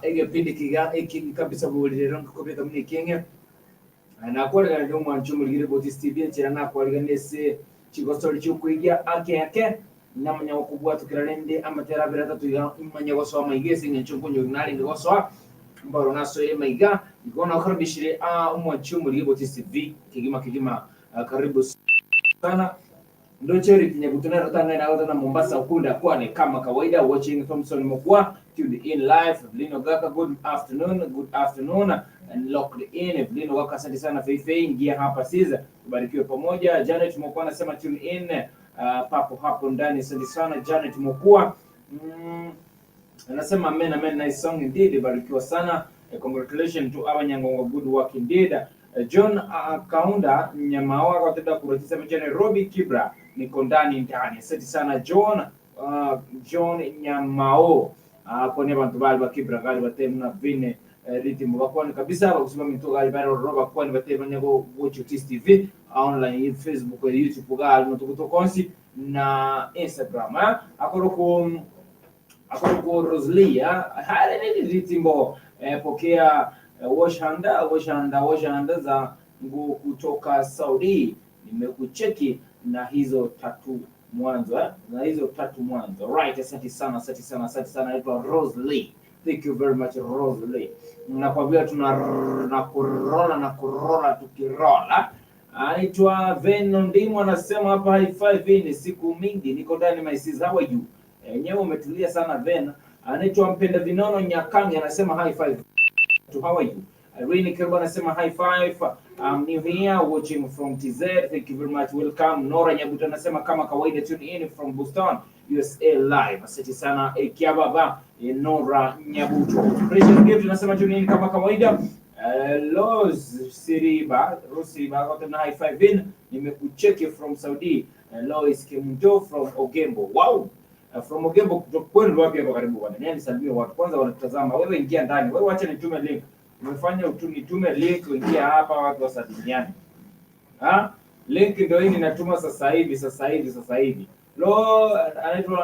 egepindi kiga kabisa bulirero nkobeka mne Kenya. Nakwalira ndio mwanchu mulire Botist TV nchira nakwalira nese chigosori cyukwigia ake namanya okubwa tukirarende amatera birata tuya imanya goswa maigese nyenchungu nyunari ngoswa mbaro naso maiga igona karibishire umwanchu mulire Botist TV kigima karibu sana ndo cheri kinyabutana rotanga na wata na Mombasa ukunda kwani kama kawaida watching Thompson Mokwa tuned in live Lino Gaka good afternoon and locked in Lino Gaka asante sana Feifei ingia hapa siza kubarikiwe pamoja Janet Mokwa anasema tune in papo hapo ndani asante sana Janet Mokwa anasema amen nice song indeed barikiwa sana congratulations to our Nyangongo good work indeed John Kaunda Nyamawa kwa tenda kurotisa mchane Robi Kibra niko ndani. Asante sana John Nyamao kwa niaba ya bantu Kibra gali batemna vine ritimo bakoni kabisa bakusema mito gali baro roba kwa ni batemna nyago Botist TV online Facebook YouTube gali mutukuto konsi na Instagram akoroko Rosalia hale ni ritimo pokea washanda za nguo kutoka Saudi nimekucheki na hizo tatu mwanzo right asante sana naitwa Rosalie thank you very much Rosalie nakwambia tuna kurola tukirola anaitwa Veno Ndimo anasema hapa high five ni siku mingi niko ndani my sis how are you yenyewe umetulia sana Veno anaitwa Mpenda Vinono Nyakangi anasema high five to how are you Irene Kirba anasema high five I'm new here watching from TZ thank you very much welcome Nora Nyabuta anasema kama kawaida tune in from Boston USA live asante sana Kiababa Nora Nyabuto Precious Gift anasema tune in kama kawaida Loz Siriba kwa high five in nimekucheki from Saudi Lois Kimuto from Ogembo wow from Ogembo kwenu wapi hapa karibu bwana nani salimia watu kwanza wanatazama wewe ingia ndani wewe acha nitume link umefanya nitume link ingia hapa watu wasalimiane link ndio hii ninatuma sasa hivi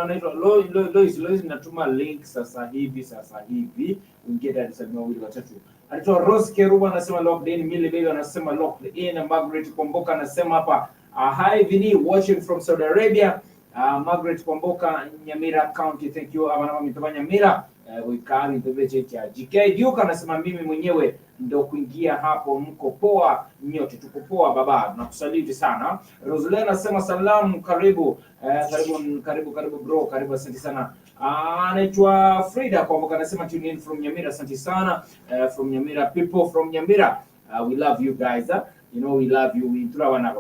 anaitwa Lois natuma link sasa hivi ingia ndani salimia wawili watatu anaitwa Rose Keruba anasema locked in Millie Baby anasema locked in Margaret Komboka anasema hapa hi Vini watching from Saudi Arabia Margaret Komboka Nyamira County thank you abana mitoba Nyamira wikari ndobeche cha GK Duke anasema mimi mwenyewe ndo kuingia hapo mko poa nyote tuko poa baba nakusaliti sana Roselena anasema salamu karibu bro karibu asante sana anaitwa Frida Komboka anasema tune in from Nyamira asante sana from Nyamira people from Nyamira we love you guys you know we love you we turawana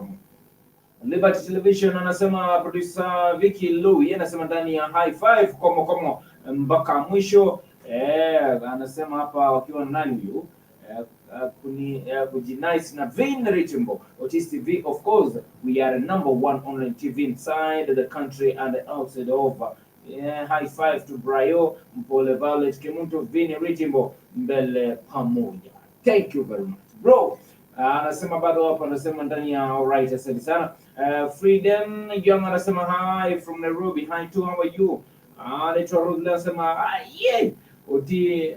Liberty Television anasema producer Vicky Louie anasema ndani ya high five komo mpaka mwisho anasema hapa wakiwa nani huyu kujinice na Vin Ritimbo Botist TV of course we are number one online TV inside the country and outside of high five to Brayo Mpole Violet Kemunto Vin Ritimbo mbele pamoja thank you very much bro anasema bado hapo anasema ndani ya alright asante sana Freedom Young anasema hi from Nairobi hi to how are you anaitwa Rose anasema yeah oti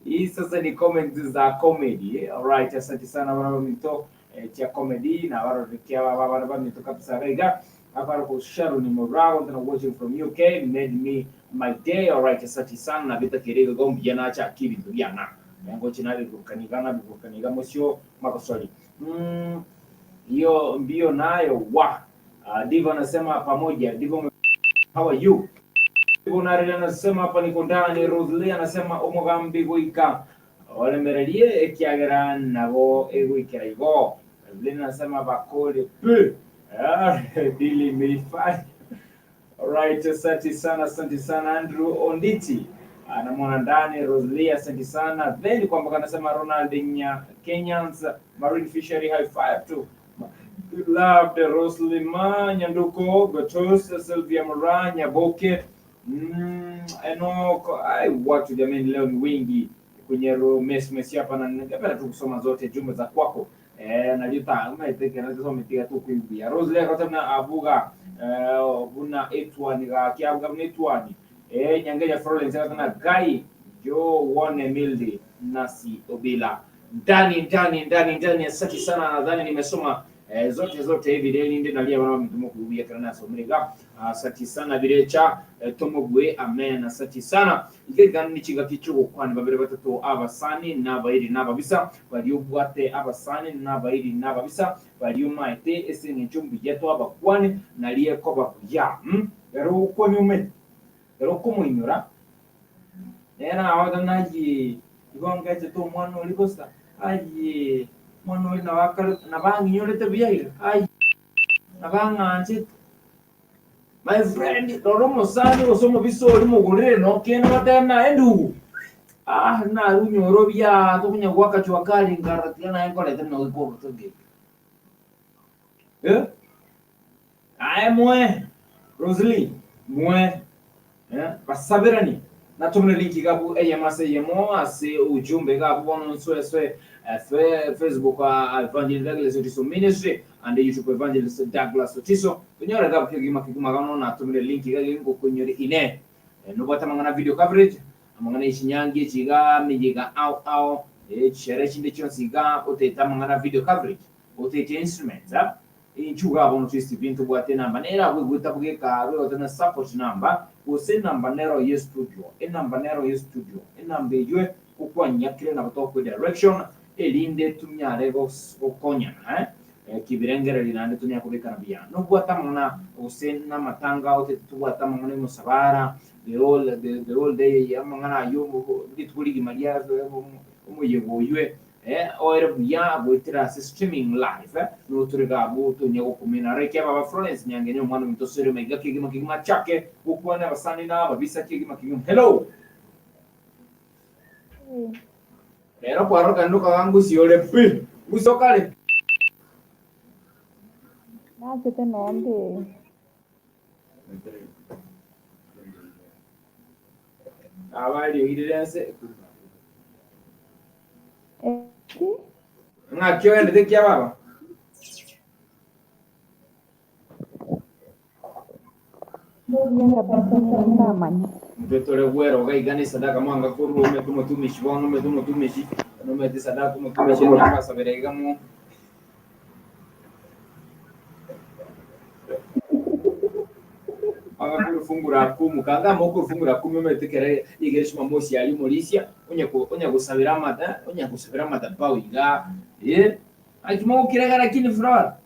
hii sasa ni comments za comedy alright asante sana bwana mito cha comedy na wao vikia baba mito kabisa rega hapa kwa Sharon ni Morao and watching from UK made me my day alright asante sana na bita kirego gombi jana cha akili yana yango chinali kukanikana mosio makosoli hiyo mbio nayo Diva anasema pamoja Diva how are you Diva Nari anasema hapa niko ndani Rosalie anasema omogambi goika wale merelie ekiagera nago egoikira igo Evelyn anasema bakole pe dili meifai alright asante sana Andrew Onditi anamwona ndani Rosalie asante sana then kwamba anasema Ronald Kenyans Marine Fishery high five too love the Rosalie Nyanduko Gotos Sylvia Moranya Boke Enoko watu jamani leo ni wingi kwenye mesi hapa na ningependa tu kusoma zote jumbe za kwako najuta umetekera tusometiga tukwibia Rose akatana abuga buna etwani ga kiabuga netwani Nyangenya Florence akatana Gai Jo One Mildi Nasi Obila ndani. Asante sana, nadhani nimesoma zote hivi leo ndio nalia wana mtumo kuubia kana somrega. Asante sana birecha tomogwe amen. Asante sana igega nichiga kichugo kwani babere batatu abasani n'abayiri n'ababisa baliubwate abasani n'abayiri n'ababisa baliumaite ese n'icumbi yeto abakwani naliye ko bakuya rero uko nyume rero ko muinyura era awadaнаji igonga cyo mwana ulibosta aye mwana uri na bangi nyorete biyahira aye na banganje my friend roro musani osomo bisori mugurire no kena batana endu na runyoro bya to kunya wakati wakali ngaratina enkole tena uko toge mwe Rosalie mwe basabirani natumne linki gabu eyamase yemo ase ujumbe gabu bono sweswe Facebook Evangelist Douglas Otiso Ministry and YouTube Evangelist Douglas Otiso kunyora gabu kigima gano natumne linki gabu kunyore ine no batamangana video coverage amangana ishinyange chiga mijiga au chere chinde chonsiga otetamangana video coverage otete instruments inchuga bono twist bintu bwate namba nera guta bugeka otena support number use namba nero yes studio namba nero yes studio namba yue kukwanya kile na kutoka direction elinde tunyare gokonya kibirengere linande tunya kubeka na bia no bwata mona use na matanga ote bwata mona musabara the all day amangana yo dituli maria mo yego yue oera bia bwetira streaming live no turega bu tunya kumina reke baba Florence nyangenyo mwana mitosere mega kigima chake ukwana basani na babisa kigima hello pero kwaro kando kawangu siole pi usokale na chete nombe abali idilense ngakyo ende tekia baba Mungu apasana manya Betore gwero gaigane sadaka mwanga kuru umetumo tumishi bono umetumo tumishi no mete sadaka mutumishi namba saberega mu aga kufungura kumu kanga mo kufungura kumu metekere igereshi mamosi yali Mauricia onya gusabira mata bawiga akimo kiragara kini fura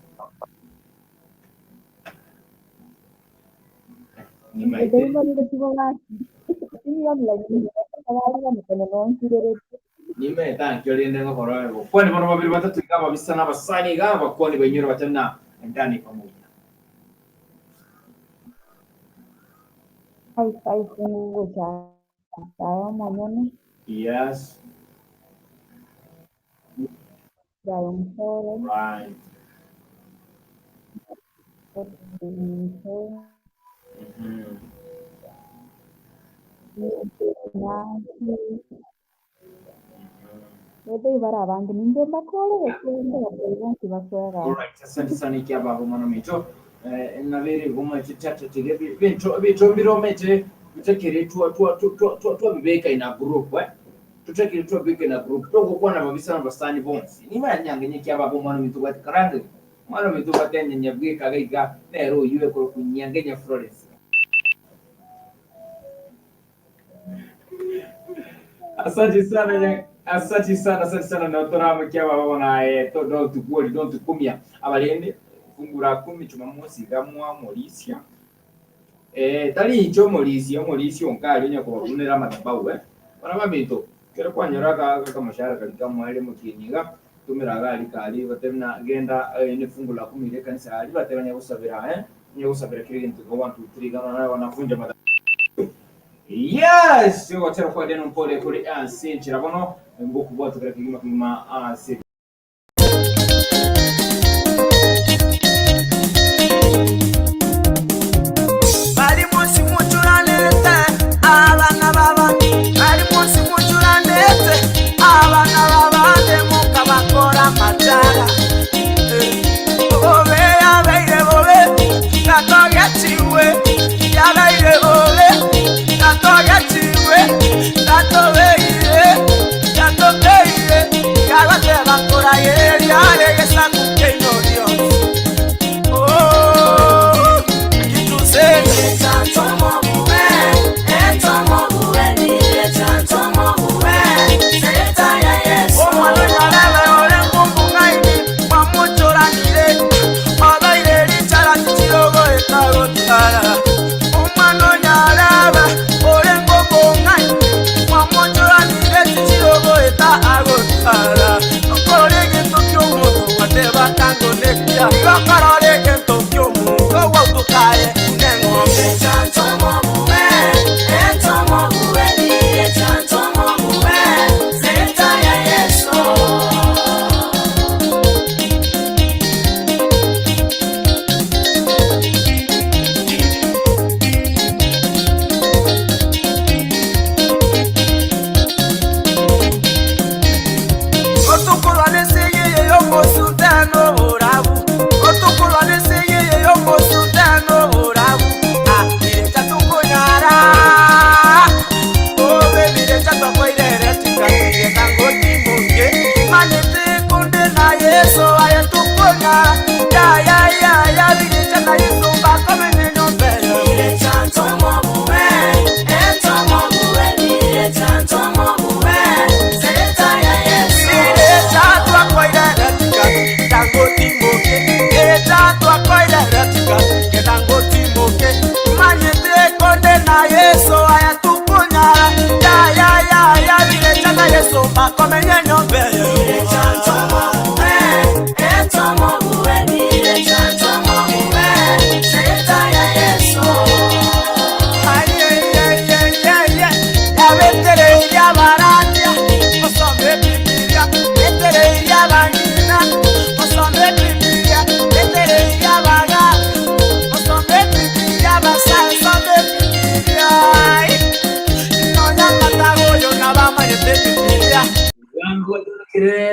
ni mai nime tankyo lende ngakoro kwani bano babiri batatu ngaba bisana basani ngaba kwani benyoro batana ndani pamoja Hai fungu cha tayo mamone yes dayo msore right Wewe ibara bangi ninge bakole kwenda bakonzi baswera alright asante sana ikiaba mwana mito na vere goma chitata tigebe bito biromete tutekere tu bibeka ina group tutekere tu bibeka ina group toko kwa na babisa na basani bonsi ni manyange nyikiaba mwana mito batikaranga mwana mito batenya nyabweka gaiga nero yiwe ko kunyangenya Florence Asante sana na utorama kiaba babona todo tukuri don't kumia abalende fungura 10 Jumamosi gamwa Mauricia tali icho Mauricia onkali nya ko bunera matabau bana babito kero kwanyora ka mashara kalika mwale mukinyiga tumira gali kali batemna genda ne fungula 10 ile kanisa ali batebanya gusabira gusabira kirintu go 1 2 3 gana wanafunja mata yes watera kwa deno mpole kuri ansinchira bono ngoku bwatu kira kigima asi bali munsi mucuranete abana babandi bali munsi mucuranete abana babandi mukabakora matara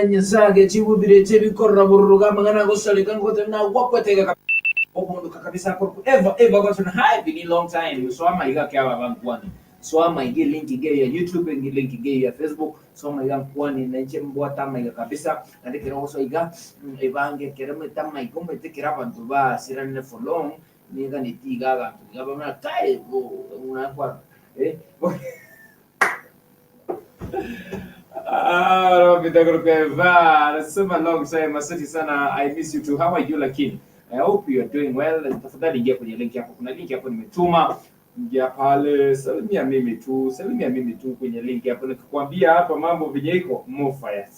Nyasaye chibudire chebikorra burruga mangana gosalika ngotena wakwetega omunduka kabisa ko ever got on high been a long time so amaiga kya bankwani so amaiga link ge ya YouTube ngi link ge ya Facebook so amaiga kwani na chembwa tamaiga kabisa ndike roso iga ebange kereme tamai kombe tekira bantu ba sirane for long niga nitiga bantu ngabana kai una kwa Robita Grupeva, nasema long time, asante sana, I miss you too. How are you lakini? I hope you are doing well. Tafadhali ingia kwenye link hapo. Kuna link hapo nimetuma. Ingia pale, salimia mimi tu kwenye link hapo. Nikikwambia hapa mambo vyenye iko mofaya.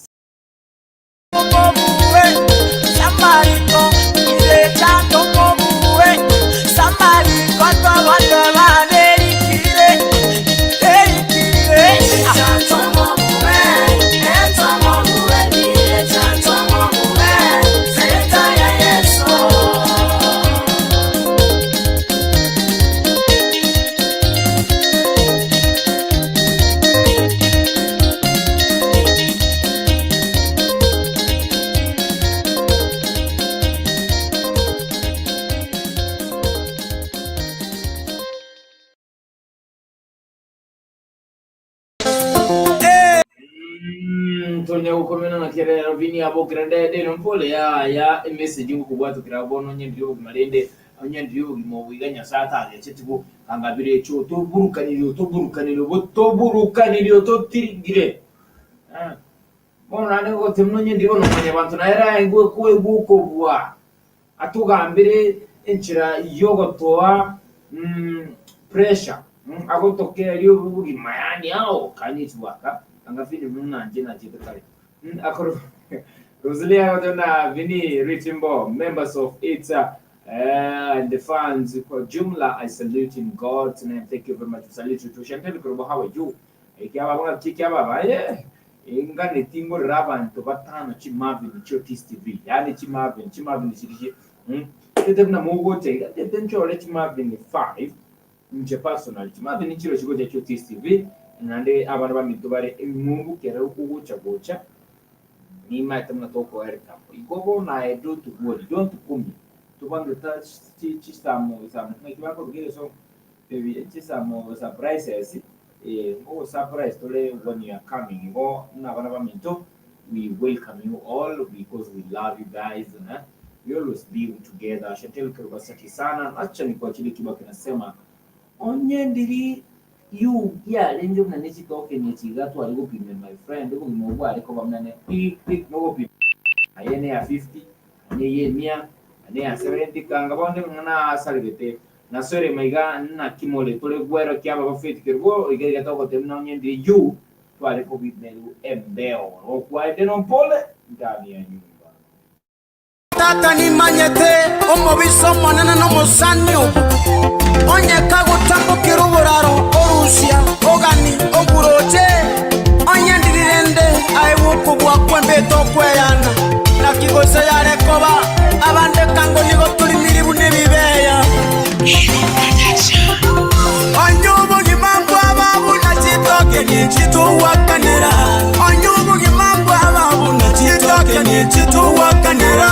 Tonya ukomena na kere vini abo grande de mpole ya message ukubwa tukirabono nyendiyo malende nyendiyo mo wiganya sata ya chetibu angabire cho to burukaniro to tirigire bona ngo temno nyendiyo no manya bantu na era ngwe kuwe buko bwa atugambire enchira yogotoa pressure agotokea liyo bugi mayani ao kanitwaka angafini muna njina chitokari akoro Rosalia wadona Vini Ritimbo members of ITSA and the fans kwa jumla I salute in God's name. Thank you very much. Salute you to Chantel Kurobo. How are you? Ikiwa mga kikiwa baba inga ni tingo rabanto batano chimavini chotis TV yani chimavini chirishi tetebna mugote tetenchole chimavini 5 nje personal chimavini chiro chigoje chotis TV nande abantu bamitubare imungu kera ukugucha ni matamna toko erika igogo na don't worry don't kumi tubange chisamo ngikibako kile so baby chisamo surprises oh surprise tole when you are coming go na bana baminto we welcome you all because we love you guys we always be together. Shatel kirubasati sana. Acha ni kwa chile kibaki nasema onye ndiri you yeah ndio mnanichi toke ni chigatu aliko pime my friend ndio mmogo aliko bamnane pick mogo pi ayene ya 50 ane ye 100 ane ya 70 kanga bonde ngana asalibete na sore maiga na kimole tole gwero kyaba bafiti kirgo igere toko temna onye ndiri you to aliko pime embeo okwa deno pole ndani ya nyumba. Tata ni manyete omobiso monana no musanyo onye kagutambo kiruburaro orusia ogani oguroje onye ndirirende aiwuko bwakwembe tokweyana na kigose yare koba abande kango nigo tuli miribu nebibeya onyobo gimambo ababu na chitoke ni chitu wakanera onyobo gimambo ababu na chitoke ni chitu wakanera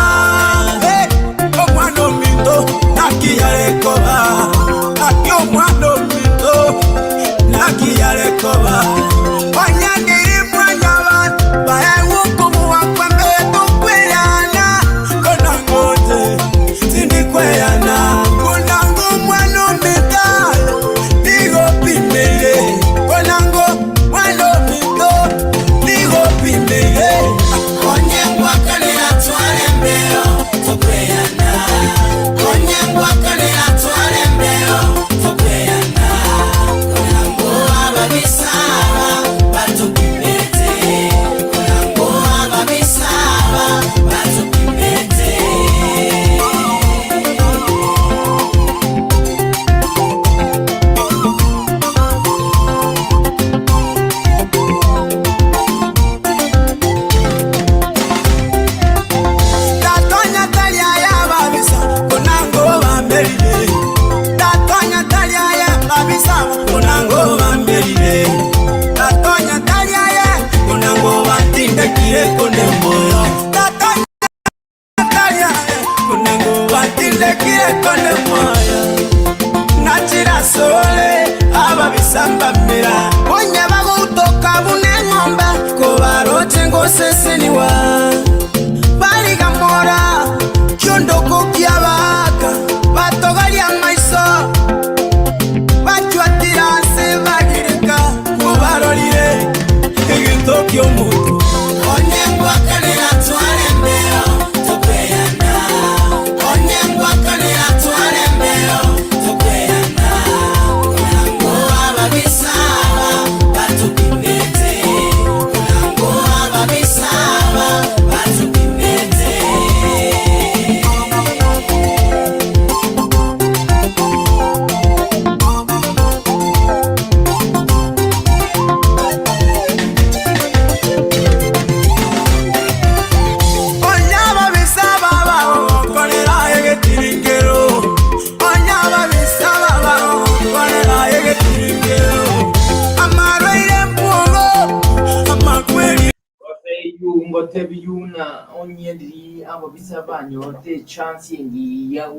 Banyote chance ngi ya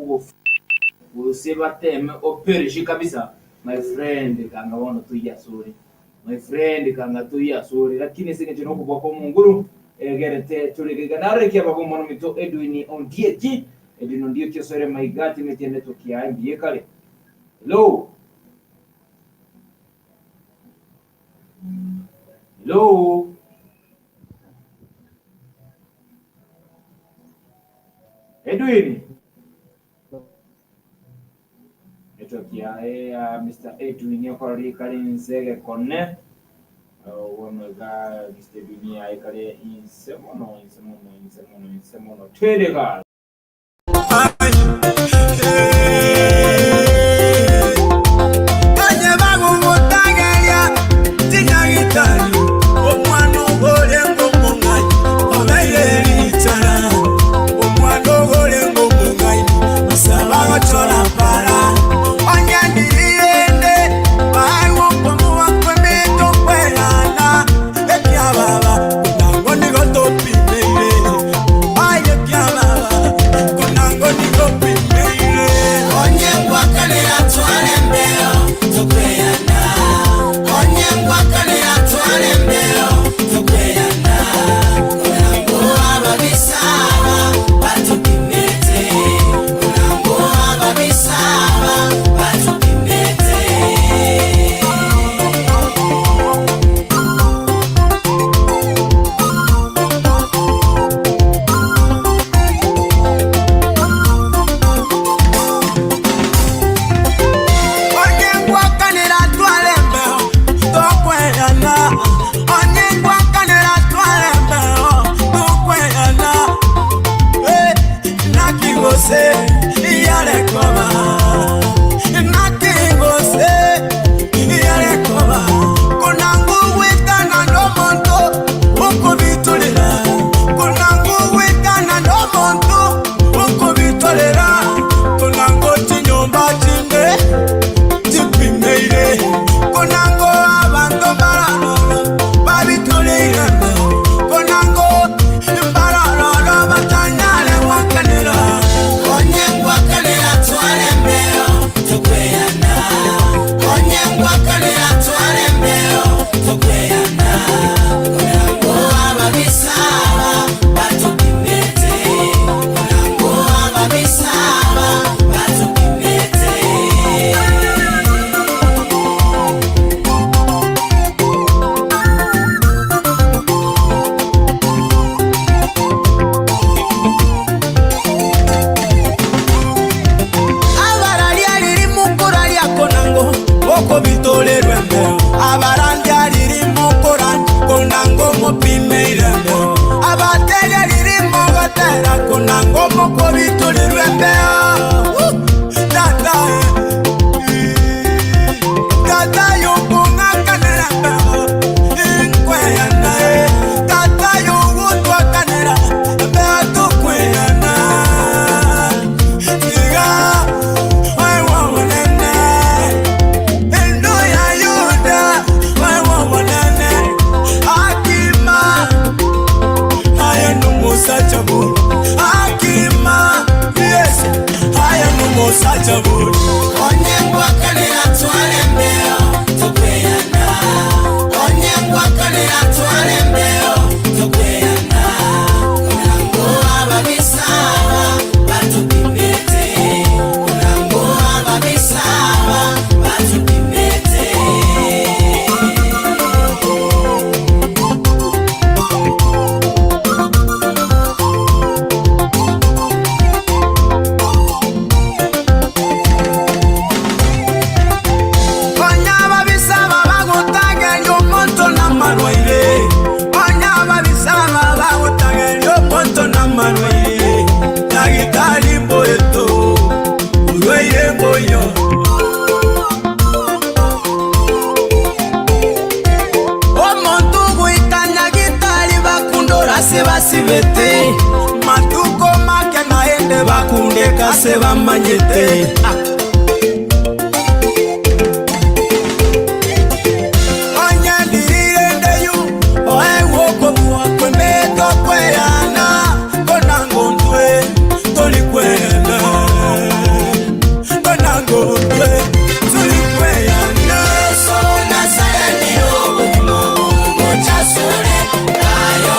useba teme opereshi kabisa my friend kanga wono tuya suri my friend kanga tuya suri lakini singe chino kubwa kwa Mungu gerete tulige ganare kia babo mono mito Edwin on dieki Edwin on dieki sore my god metende tokia mbie kale hello Edwin etokia Mr. Edwin yokori kali nsege konne wonoga Mr. Bini ay kali insemono twedega Baba Basibete matuko make naende bakunde kase bamanyete onyandirire ndeyu oewoko bwakwe meto kweyana konangondwe toli kweyana konangondwe toli kweyana sona sayanio mochasore ayo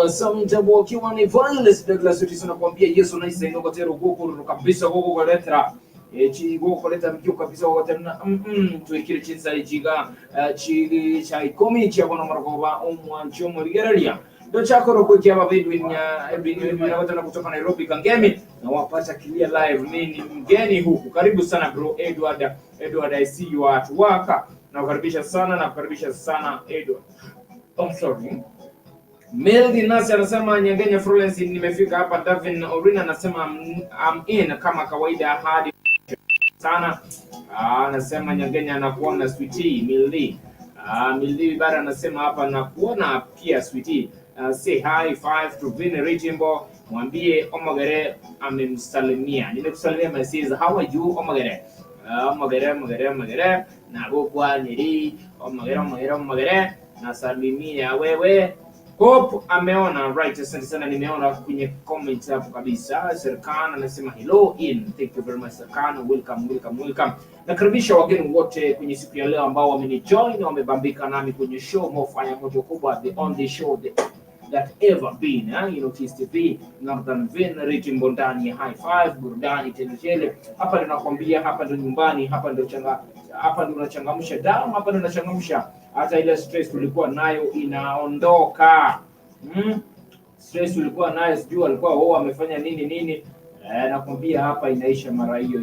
Samtabu wakiwa ni Violence Douglas Otis anakuambia Yesu na Isa ino katero goko kabisa goko kwa letra chi goko leta mkio kabisa kwa tena tuikire chinsa ijiga chi chai komi chi abona margoba omwancho morigerelia ndo chako roko kia Edwin na watu kutoka Nairobi Kangemi na wapata clear live. Mimi mgeni huku, karibu sana bro Edward I see you at work na kukaribisha sana Edward. I'm sorry. Melody Nasi anasema Nyangenya Florence nimefika hapa. Davin Orina anasema I'm in kama kawaida hadi sana. Anasema Nyangenya anakuona sweetie Millie bara anasema hapa nakuona pia sweetie. Say hi 5 to Vin Rijimbo, mwambie Omagere amemsalimia. Nimekusalimia message. How are you Omagere? Omagere na gokwa nyeri Omagere na salimia wewe. Hope ameona right. Asante sana, nimeona kwenye comment hapo kabisa. Serkan anasema hello in. Thank you very much Serkan. Welcome. Nakaribisha wageni wote kwenye siku ya leo ambao wamenijoin na wamebambika nami kwenye show Mofanya Moto Kubwa, the only show that ever been, Kiss TV, Northern Vin Rijimbo ndani ya High Five, burudani tele. Hapa ndo nakwambia, hapa ndo nyumbani, hapa ndo unachangamsha damu, hapa ndo unachangamsha hata ile stress ulikuwa nayo inaondoka. Stress ulikuwa nayo, sijui alikuwa amefanya nini. Nakwambia hapa inaisha mara hiyo.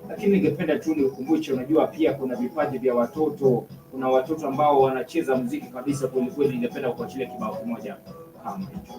Lakini ningependa tu nikukumbushe, unajua pia kuna vipaji vya watoto. Kuna watoto ambao wanacheza muziki kabisa kweli. Ningependa kuachilia kibao kimoja kama hicho.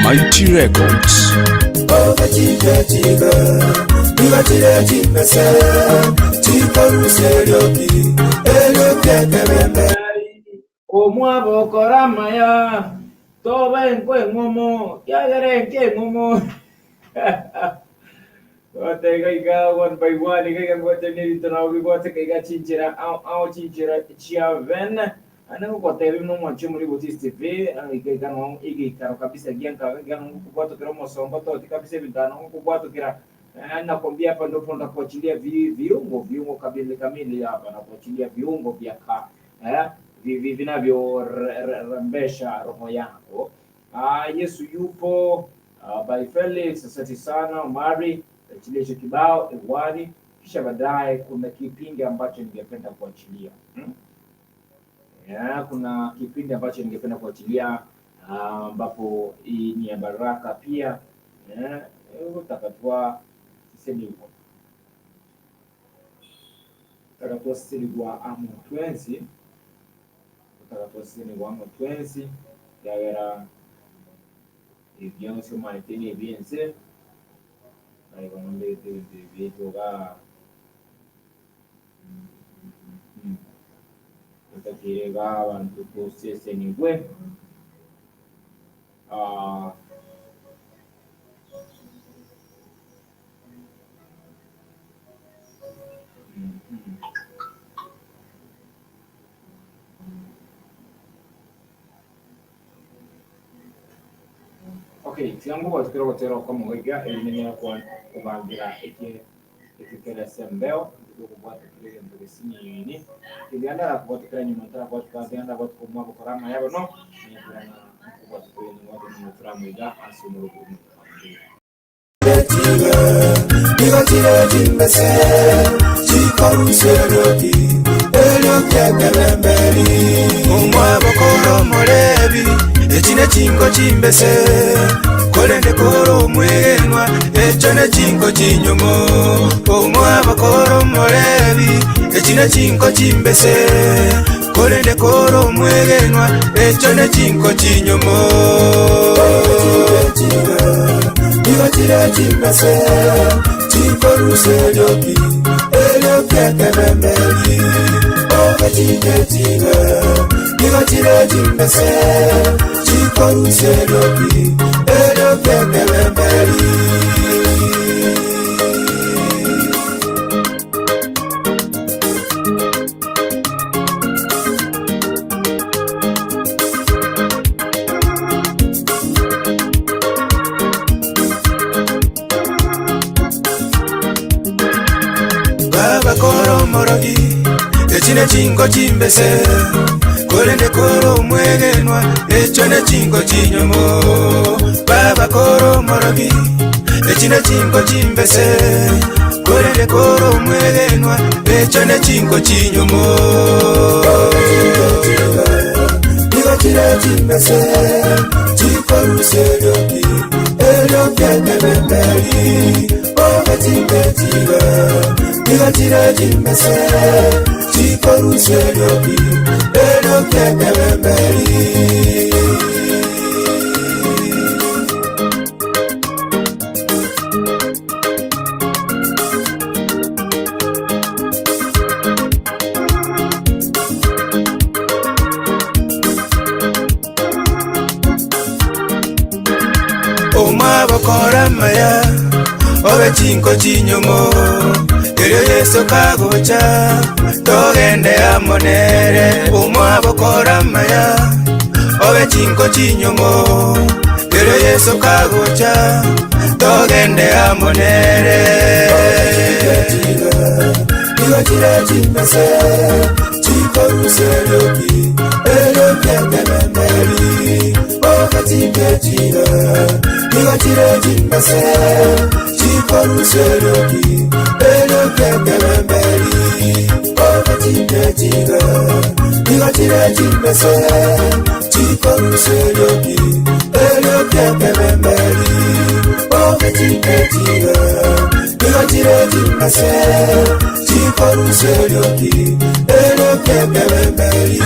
Mighty Records. Omwabo koramaya toba enkwe ngomo yagere nke ngomo Otega one by one iga ngote ni tona ugote kaiga chinchira au chinchira chiaven ana ko tebe no monche muri Butist TV iga no iga kabisa gianka gano kubato kira mosomba to kabisa bintano kubato kira nakwambia hapa ndio tunataka kuachilia viungo kamili hapa na kuachilia viungo vya vinavyorembesha roho yako. Yesu yupo by Felix, asante sana Mari, achilie kibao ewani, kisha baadaye kuna kipindi ambacho ningependa kuachilia. Kuna kipindi ambacho ningependa kuachilia ambapo ni ya baraka pia. Utakatwa seliwa. Utakatwa seliwa amu 20. Utakatwa seliwa amu 20. Yagera ibyo se maniteni biense. Ay konombe de yoga. Utakirega abantu kose seniwe. Okay, tiangu watukira kutero kama wega elimenia kwa kubangira ikikera sembeo kubwata kile mbesini yini kilianda kubatukira nyuma kwa kugenda kwa kumwa korama yabo no ni kulana kubatukira ni watu ni mframu ida asumuru kumu Nigotire jimbese chikoruseroki elokekebemberi umwabo koro morebi echine chingo chimbese kolende koro mwenwa echone chingo chinyomo umwabo koro morebi echine chingo chimbese kolende koro mwenwa echone chingo chinyomo Nigotire jimbese chikoruseroki elokekebemberi Ogachigechiga Nigotire jimbese chikoruseroki elokekebemberi Echine chingo chimbese kolende koro mwegenwa echone chingo chinyomo baba koro morogi echine chingo chimbese kolende koro mwegenwa echone chingo chinyomo Nigotire chimbese chikoruseroki elokekebemberi Ogachigechiga Nigotire jimbese chikoruseroki elokekebemberi Omwabo koramaya obe chingo chinyomo Elio Yesu kagocha togende amonere umwabo koramaya obe chingo chinyomo Elio Yesu kagocha togende amonere Nigotire jimbese chikoruseroki elokekebemberi Ogachigechiga Nigotire jimbese chikoruseroki kebemberi ovechinde chiga niga chire chimbese chikoruselyoki elyo kebemberi ovechinde chiga niga chire chimbese chikoruselyoki elyo kebemberi.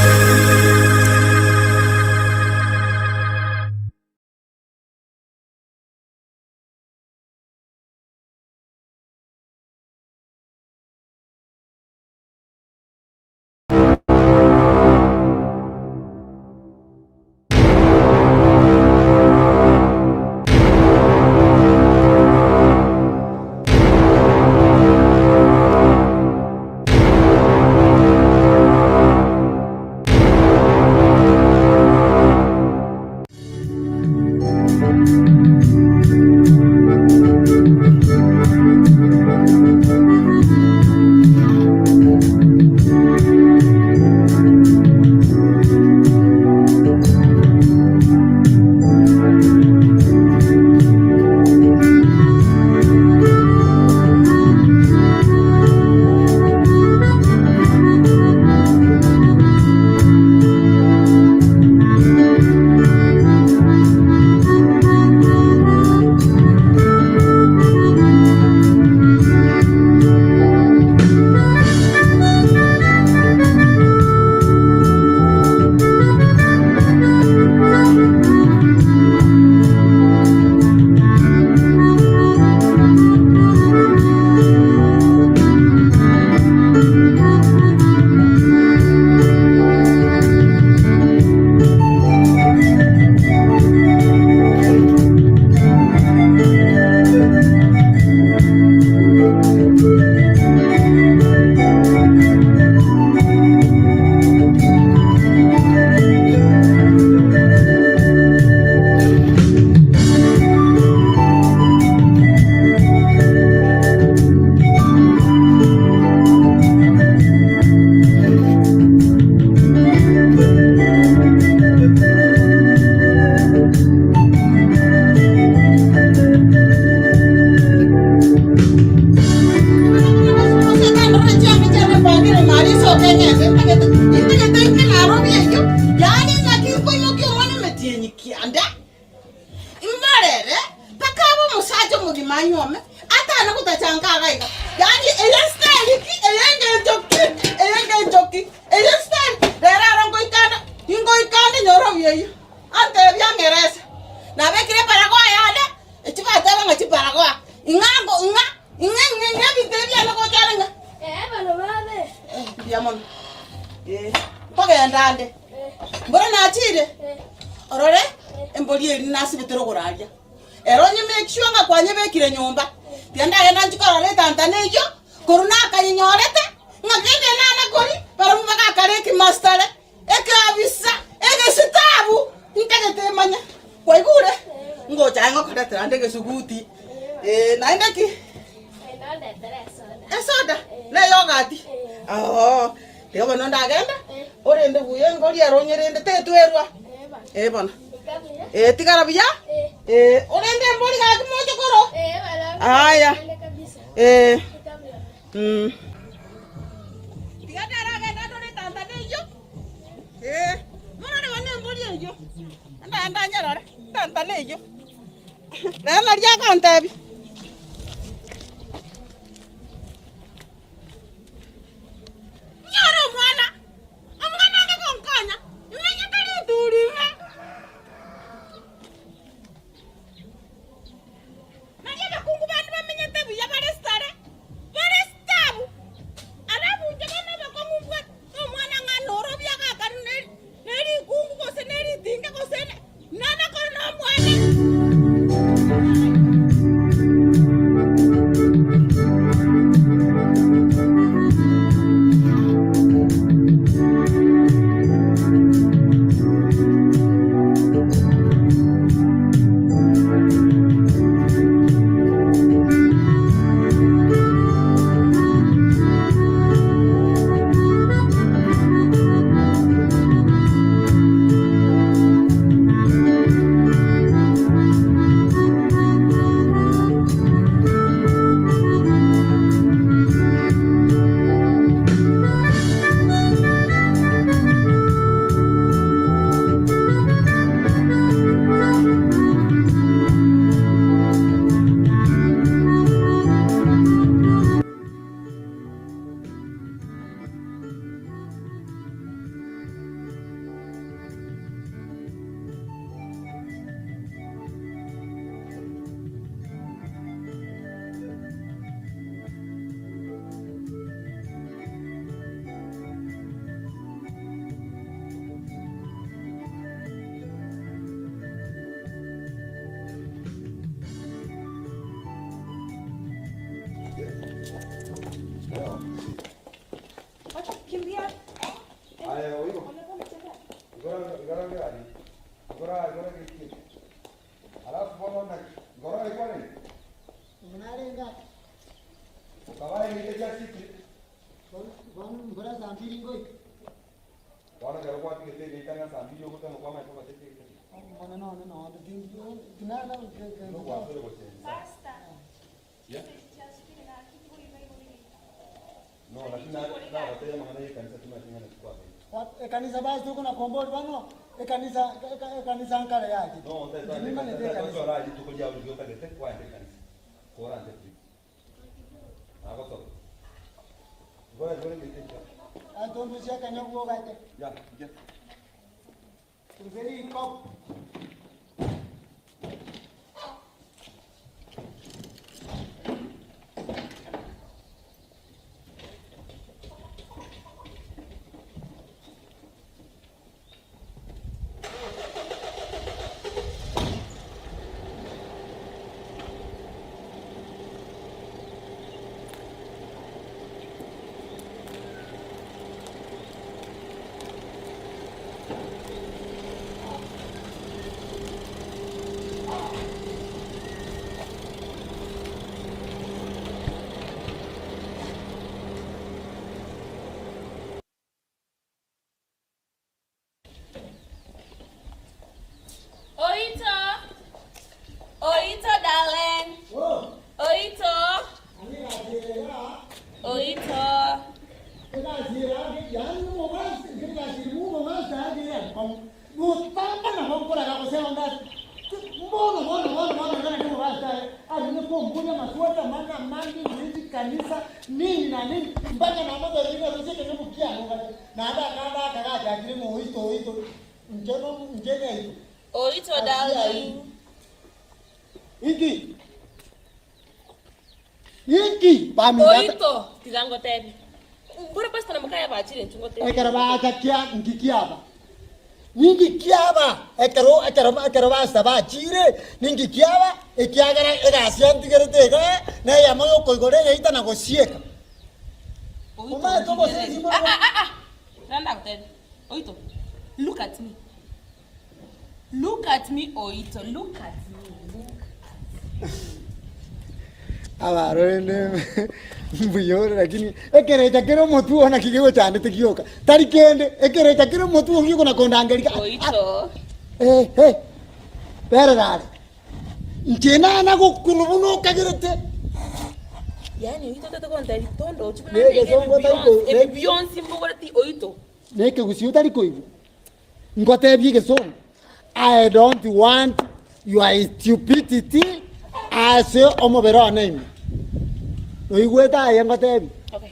No, lakini na wataya maana hii kanisa tunatinga kwa. Kanisa basi tuko na komboli bano. Kanisa ankara yake. No, ndio kanisa raji tuko jao ndio tagete kwa kanisa. Kwa ande tu. Hapo to. Ngoja ngite. Antonio shaka nyogo gate. Ya. Very cop. Oito, darling. Oito. Kanisa nini na nini mpaka na mambo yale yote yanayokukia na hata kaka akilimo oito njene hiyo. Oito, darling. Iki bami Oito, tigango tebi. Mbona basi tuna mkaya bachile nchungo tebi. Ekara ba takia ngikiaba. Ningikiaba ekara ba saba chire ningikiaba ekiagara egasianti geretega na yamayo koigore yaita na gosieka. Uma to bose simo. Nanda kutebi. Oito. Look at me. Look at me, Oito. Look at me. Abarone mbuyore lakini ekerecha kero motu ona kigewe chande tekioka tarikende ekerecha kero motu okiko na kondangelika Oito. Pera dale nchena na kokulubuno kagirete Yani Oito tata konta ritondo chukuna nege songo tariko Beyonce mbogorati Oito. neke gusiyo tariko ibu ngote biege songo I don't want your stupidity as omobero name oigweta yengo tebi Okay.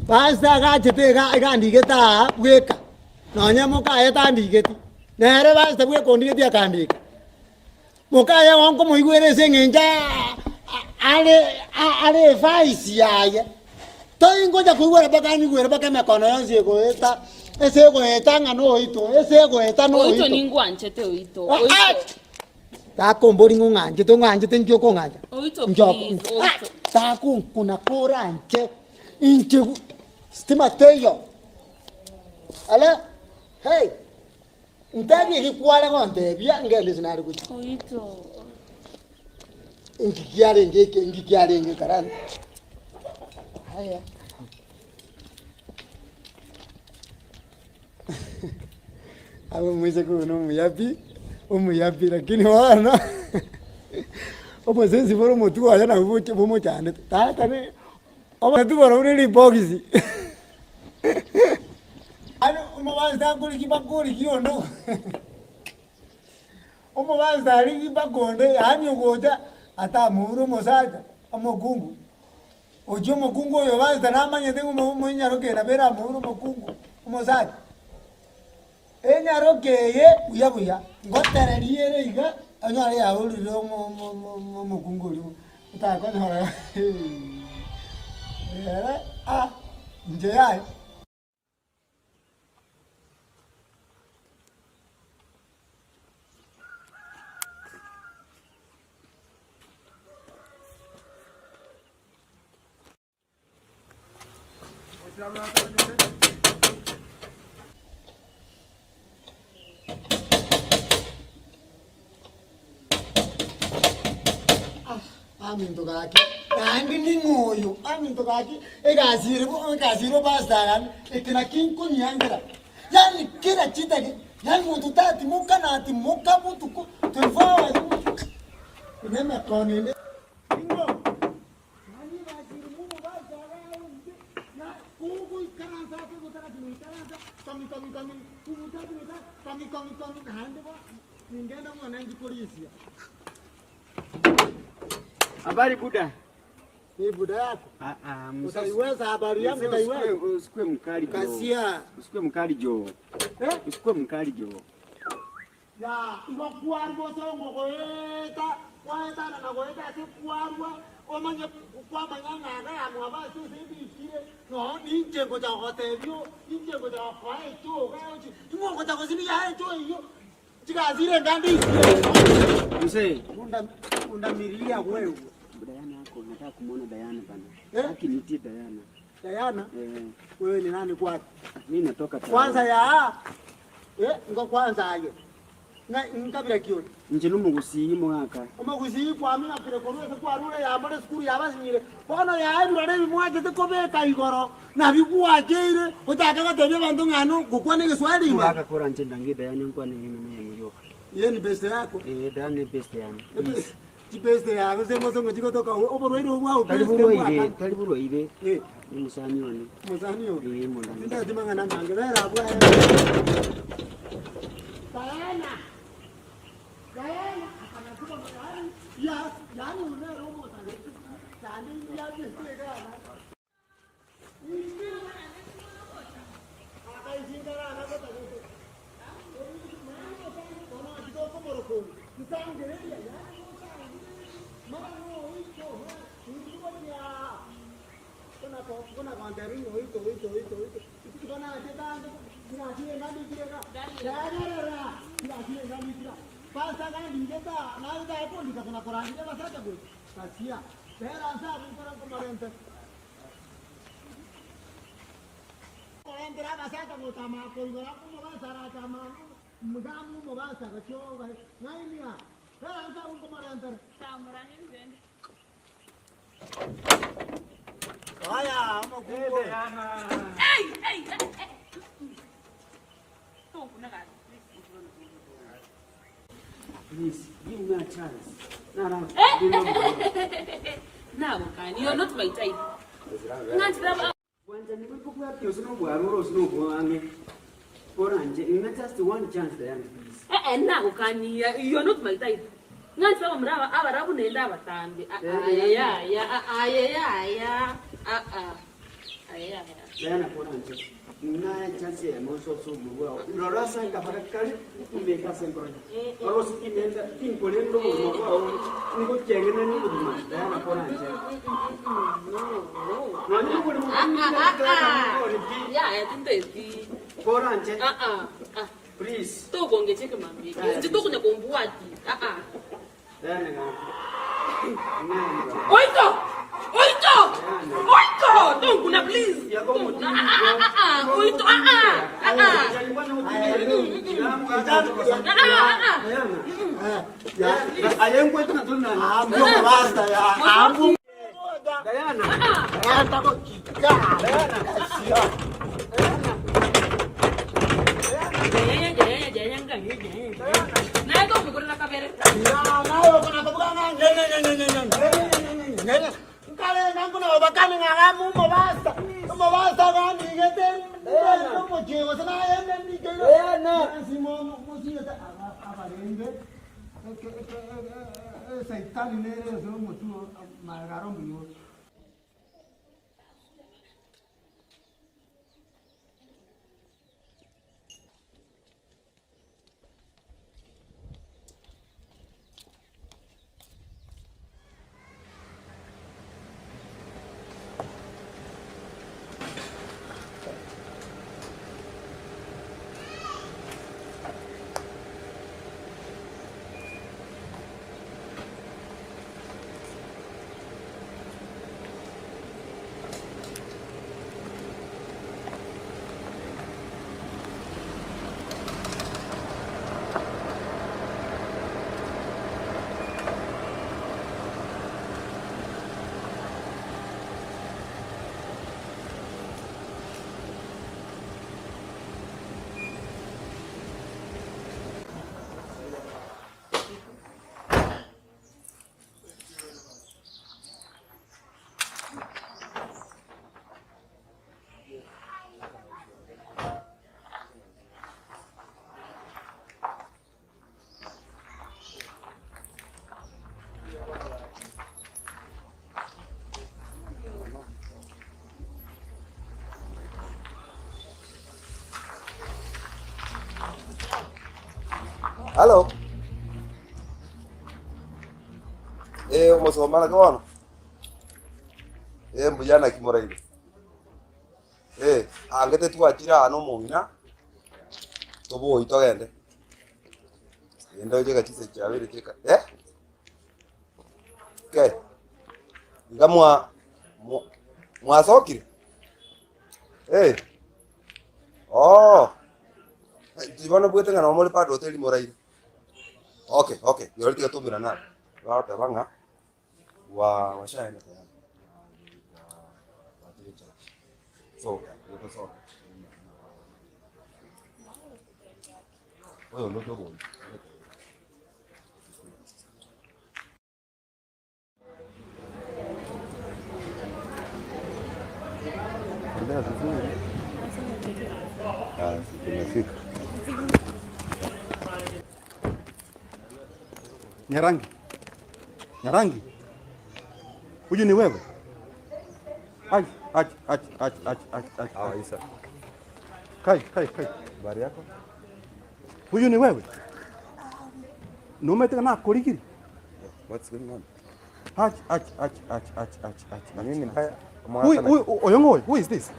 Pasta gachete gandigeta weka nonya mokaye tandigeti nere basta bwe kondigeti akandika mokaye wanko moigwere sengenja ale faisi yaye to ingoja kuigwera bakani gwera bakame kono yonse goeta ese goeta ngano oito ese goeta no Oito ningwanje te Oito. Oito. Ta kombori nganje to nganje tenkyo ko nganja Oito please. Oito. Ta kuna kora inche stima teyo ala hey ntabi hikwala ngonte bya ngele sinari ku Oito. ngikiare nge karan haya abo mweze ko no umuyapi lakini wana omo sensi boro motu aya na buche bomo cyane tata ne omo tu boro uri boxi ano omo basta kuri kibakuri kiondo omo basta ari kibakonde anyo goja ata muru mosaja omo gungu ojo mo gungu yo basta na manya tengo mo nyaro ke na bera muru mo gungu mosaja enyarokeye buya ngotereriere iga anyare ya uri ro mo kunguri ta ko nyara era nje yae Aminto kaki, kandi ni ngoyo. Aminto kaki, egaziro basta kan, ekina kinko nyangera. Yani kila chita Yangu tutati muka na ati muka mutu ku. Tufawa. Inema konile. Ingo. Nani bajiri mumu baja undi. Na kuku ikaransa kutara kimikarasa. Kami. Kami. Hande ba. Ningenda mwanangi polisi. Habari buda. Ni buda yako? Utaiweza habari yangu utaiweza? Usikue mkali jo. Kasia. Usikue mkali jo. Usikue mkali jo. Ya, ngokuarwa songo goeta. Waeta na goeta kuarwa. Omanye kwa manyanga na amwaba sisi kire. No, ninje ngoja hotelio, ninje ngoja kwae cho, gaochi. Ingo ngoja kozini ya cho hiyo. Chikazire ngandi. Mzee, unda miria wewe. Diana yako nataka kumuona Diana bana. Akinitie Diana. Diana? Wewe ni nani kwako? Mimi natoka kwanza ya. Ngo kwanza aje. Ngabira kiyo. Nje numugusiyi mwaka. Umugusiyi kwa mina kire koruwe kwa rure ya mare skuru ya basinyire. Kono ya ndore bimwaje te kobeka igoro. Na bikuwajeire utaka gatebye bantu ngano gukwane geswali ima. Mwaka kora nje ndangi Diana nkwane nyine muyo. Yeye ni best yako? Diana ni best yangu. Chipeste yako sema songo chikotoka oborwero bwa taliburo ibe ni musani wani munda nda timanga na mange era bwa Diana akana tuba ya yani unero mo tale tani ya beste kana akaisindara na kota kono chiko komoroko kisangereria ya Kuna kanteri hoito. Kuna jetando, kuna chile ngani kirega. Darara. Kuna chile ngani kira. Pasa ngani jeta, na ida epo ndika kuna korani jeta sasa go. Kasia. Pera asa kuna komarente. Komarente ra basa go tama ko ngora ko mo sara tama. Mugamu mo basa ga cho ga. Ngai niya. Pera asa un komarente. Samurani vende. Haya, mkubwa. Hey. Please, give me a chance. Now, you're not my type. Kwanza nikukuwa pia sino bwaruro sino bwange. Poranje, you just one chance Diana, please. Now, you're not my type. Nanti baba mraba abarabu nenda batambe. Diana poranje. Na chance ya moso so mwa. Lorasa kaparakali umeka sembronya. Orosi kinenda kinkolendo mwa. Ngo chengena ni buduma. Diana poranje. No ni ko ni. Ya tindezi. Poranje. Please. To gongecheke mambi. Ndito kunya kombuati. Oito! Don't kuna please. Oito. Ayem kwetu na tuna. Ambo basta ya. Ambo. Diana. Hata ko kika. Diana. Hello. Umusomana kawana. Mbujana Kimoraile. Angete twachira hano mungina. Tobo itogende. Endo cheka chise chabere cheka. Okay. Ngamwa mwasokire. Oh. Tibona bwete ngana omole pa hotel Moraile. Okay. Yori tika tumira na. Wata banga. Washaenda tayari. So, yuko sawa. Wewe ndio dogo. Ndio vizuri. Tumefika. Nyarangi. Huyu ni wewe? Acha. Isa. Kai. Habari yako? Huyu ni wewe? Numeteka na kuligiri? What's going on? Ach. Na mimi mbaya. Who is this?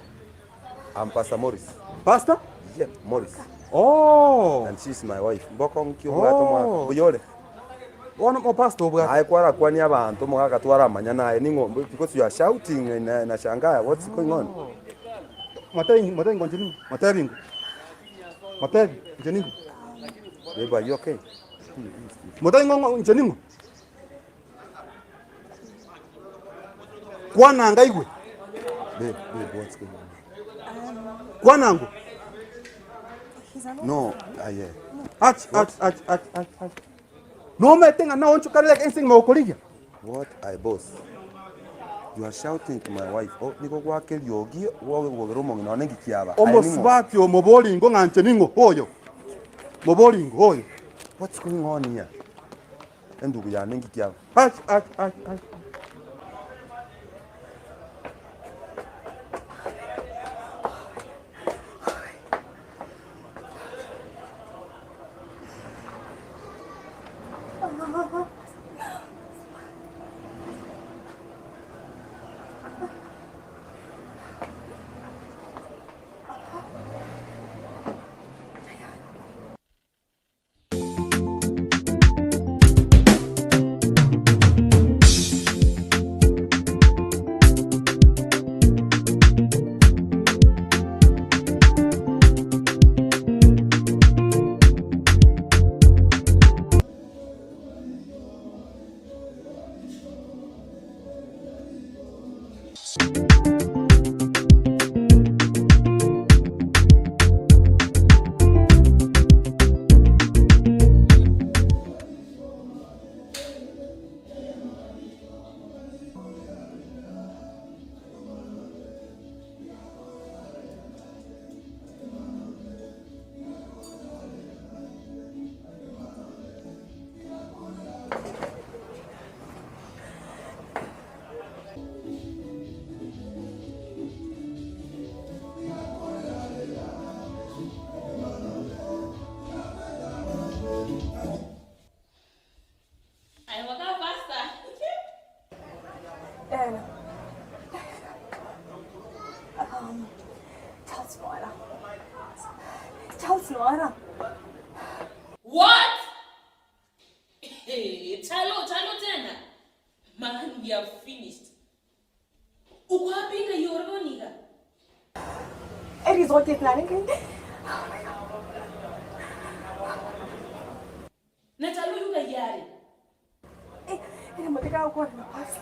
I'm Pastor Morris. Pastor? Yeah, Morris. Oh. And she's my wife. Mboko nkyo mwato mwa buyole. One more pastor bwa. Ai kwara kwani abantu mwaka twara manya naye ningo because you are shouting na shangaya. What's going on? Materi ngonjini. Materi ngonjini. Babe, are you okay? Materi ngonjini. Kwana ngaigwe. Babe, what's going on? Kwana ngo. No, yeah. Ach. No meeting na oncho kare like anything mokoligia. What I boss? You are shouting to my wife. Oh, niko kwake yogi wowe wogeromo ngina ngikiaba. Omosbati omobolingo nganje ningo hoyo. Mobolingo hoyo. What's going on here? Endugu ya ngikiaba. Ach. Charles Noara. What? Hey, Chalo tena. Man, we are finished. Uko wapi na yoroniga? It is what you're planning. Oh my God. Na Chalo yuga yari. Ina mateka uko na pasta.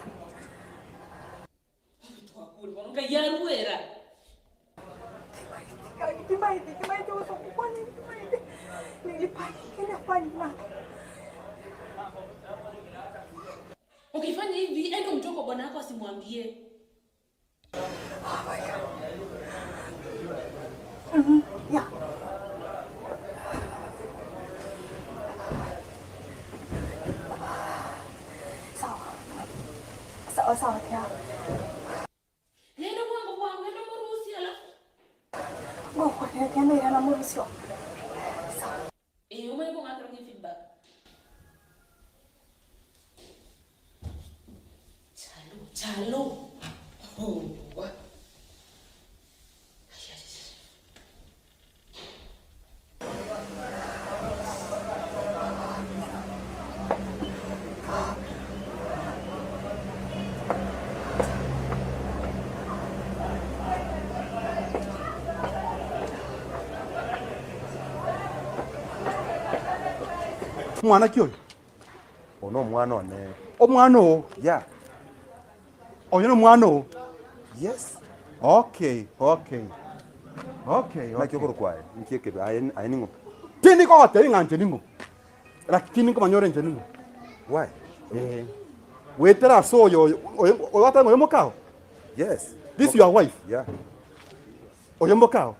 Nga yaruera. Kimaiti uso kwani kimaiti. Nilipaki kina fani na. Ukifanya hivi ende mtoko bwana wako asimwambie. Oh my God. Yeah. Sawa tia. Neno wangu neno muruhusi alafu. Ngo kwa nini ana muruhusi? Umenipo ngakira feedback. Chalo. Oh, what? Mwana kyo. Ono mwana one. Omwana. Yeah. Oyo mwana. Yes. Okay. Nakyo kwae. Nkieke ayeningo. Tini ko te ngante ningo. Tini ko manyore nje ningo. Why? Wetera so yo wata ngoyo mokao. Yes. This your wife? Yeah. Oyo mokao.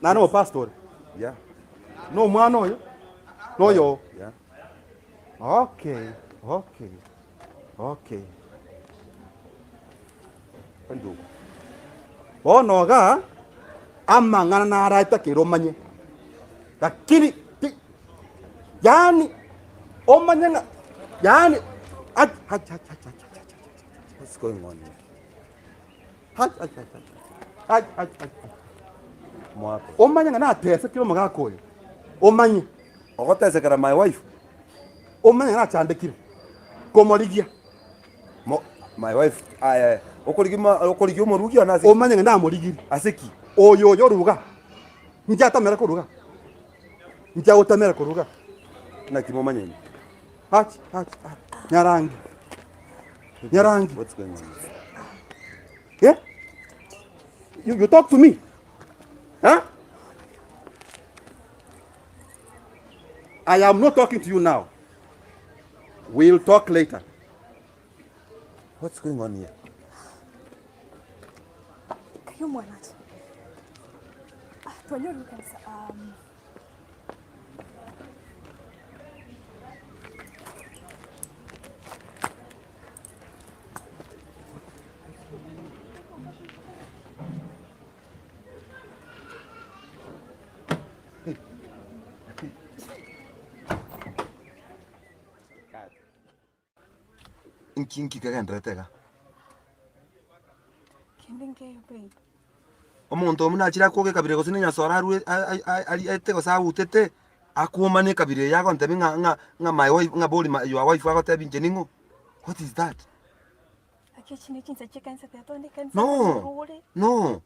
Na no pastor. Yeah. No mwana oyo. No yo. Yeah. Okay. Ndugu. Onoga amangana na araita kiromanye. Lakini yani omanya yani what's going on here? Mwako. Omanya na atese kiro magakoyo. Omanye. Ogotese kara my wife. Omanya na chandekire. Komorigia. My wife okorigio morugi ona ase. Omanya na morigiri. Aseki. Oyo yoruga. Njata mera koruga. Njya utamera koruga. Na kimomanya ni. Nyarangi. What's going on? Yeah? You talk to me. Huh? I am not talking to you now. We'll talk later. What's going on here? Kayo mwana. Tuanyo lukanisa. Inkinki kagendretega. Kendenge babe. Omuntu omuna akira koge kabire gosine nyasora aru ali etego sa utete akumane kabire yago ntebi nga my wife nga boli your wife ago tebi njeningo. What is that? Akechine kinsa chekansa teatonde kansa. No.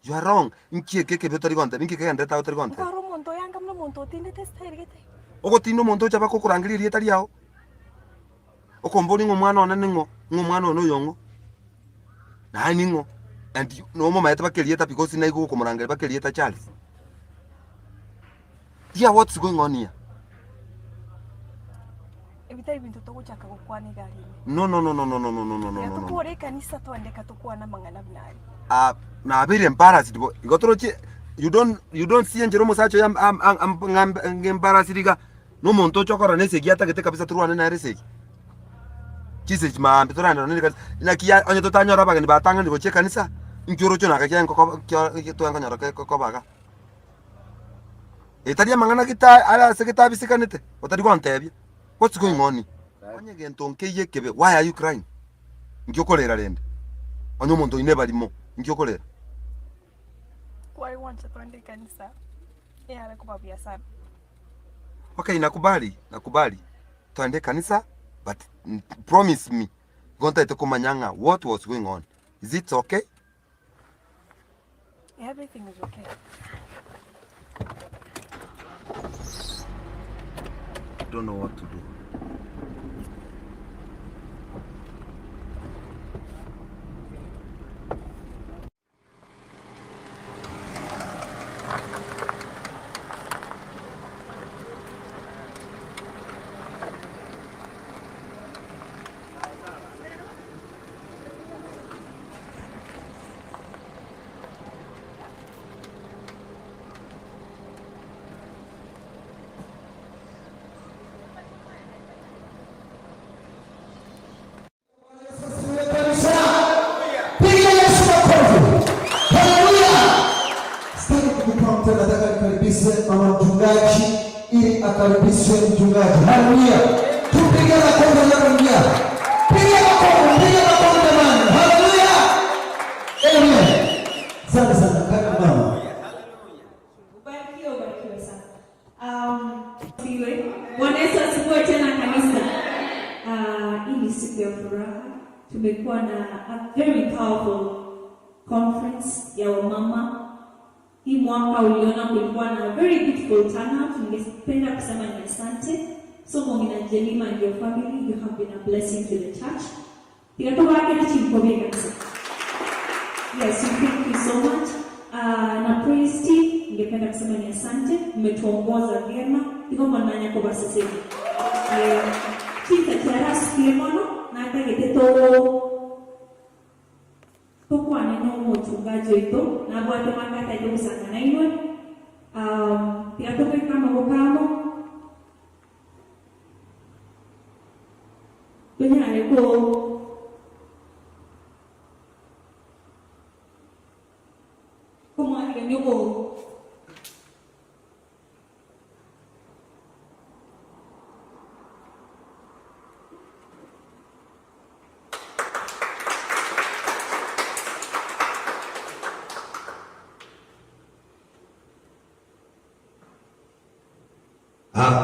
You are wrong. Inki keke betori gonte inki kagendreta otori gonte. Ngaro monto yanga mno monto tinde testa irigete. Ogo tino monto chaba kokurangiri etari yao. Okomboni ngomwana ona ningo ngomwana ono yongo. Na ningo. And no mama yeta bakelieta because na igo komurangari bakelieta Charles. Yeah, what's going on here? Ebitari bintu tokuchaka kukwane gari. No. Tukore kanisa tuandeka tukwana mangana binari. Na very embarrassed. Igotoroche you don't see njero musacho ya embarrassed diga. No monto chokora nese giata gete kabisa turuane na rese. Kise ma bitorana ne na kiya onye to tanyora baga ni batanga ni goche kanisa. Njoro chona ka kya ko to anga nyora ko baga. Etaria mangana kita ala sekita bisikanete. Otari gontebi. What's going on? Onye gento nkeye kebe. Why are you crying? Ngiokolera rende. Onye muntu ine balimo. Ngiokolera. Kwa iwancha tuande kanisa. Yala kubabia sana. Okay, nakubali. Tuende kanisa, but promise me. Gonta ite kumanyanga what was going on. Is it okay? Everything is okay. I don't know what to do. Nataka nikaribishe mama mchungaji ili akaribishe mchungaji. Haleluya. Tupige makofi haleluya. Piga makofi. siku ya furaha. Tumekuwa na a very powerful conference ya wamama. Hii mwaka uliona kulikuwa na very beautiful turnout. Ningependa kusema ni asante. So Mongina Jelima and your family, you have been a blessing to the church. Yes, thank you so much. Na praise team, ningependa kusema ni asante. Mmetuongoza vyema. Iko mwananya kwa sasa. Kita tiara sikimono na hata geteto kwa neno mchungaji wetu na bwana makata ndio sana na inwe pia toka kama mkamo kwenye alikuwa como algo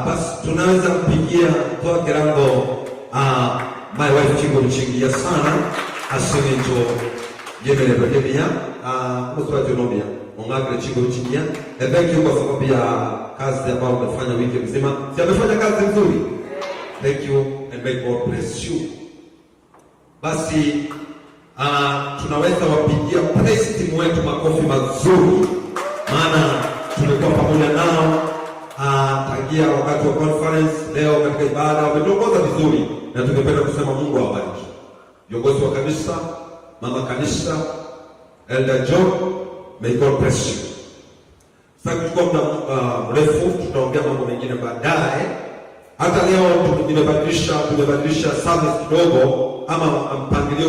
basi tunaweza kupigia kwa kirango my wife Chingo Mchingia sana asemejo jemele bakemia mswa jonomia ongagre Chingo Mchingia thank you kwa sababu ya kazi ambayo umefanya wiki mzima. Si amefanya kazi nzuri? Thank you and may God bless you. Basi tunaweza wapigia praise team wetu makofi mazuri, maana tumekuwa pamoja nao tangia wakati wa conference. Leo katika ibada wametongoza vizuri na tungependa kusema Mungu awabariki. Viongozi wa kanisa, mama kanisa, Elder John, may God bless you. Sasa kuchukua muda mrefu, tutaongea mambo mengine baadaye. Hata leo tumebadilisha service kidogo ama mpangilio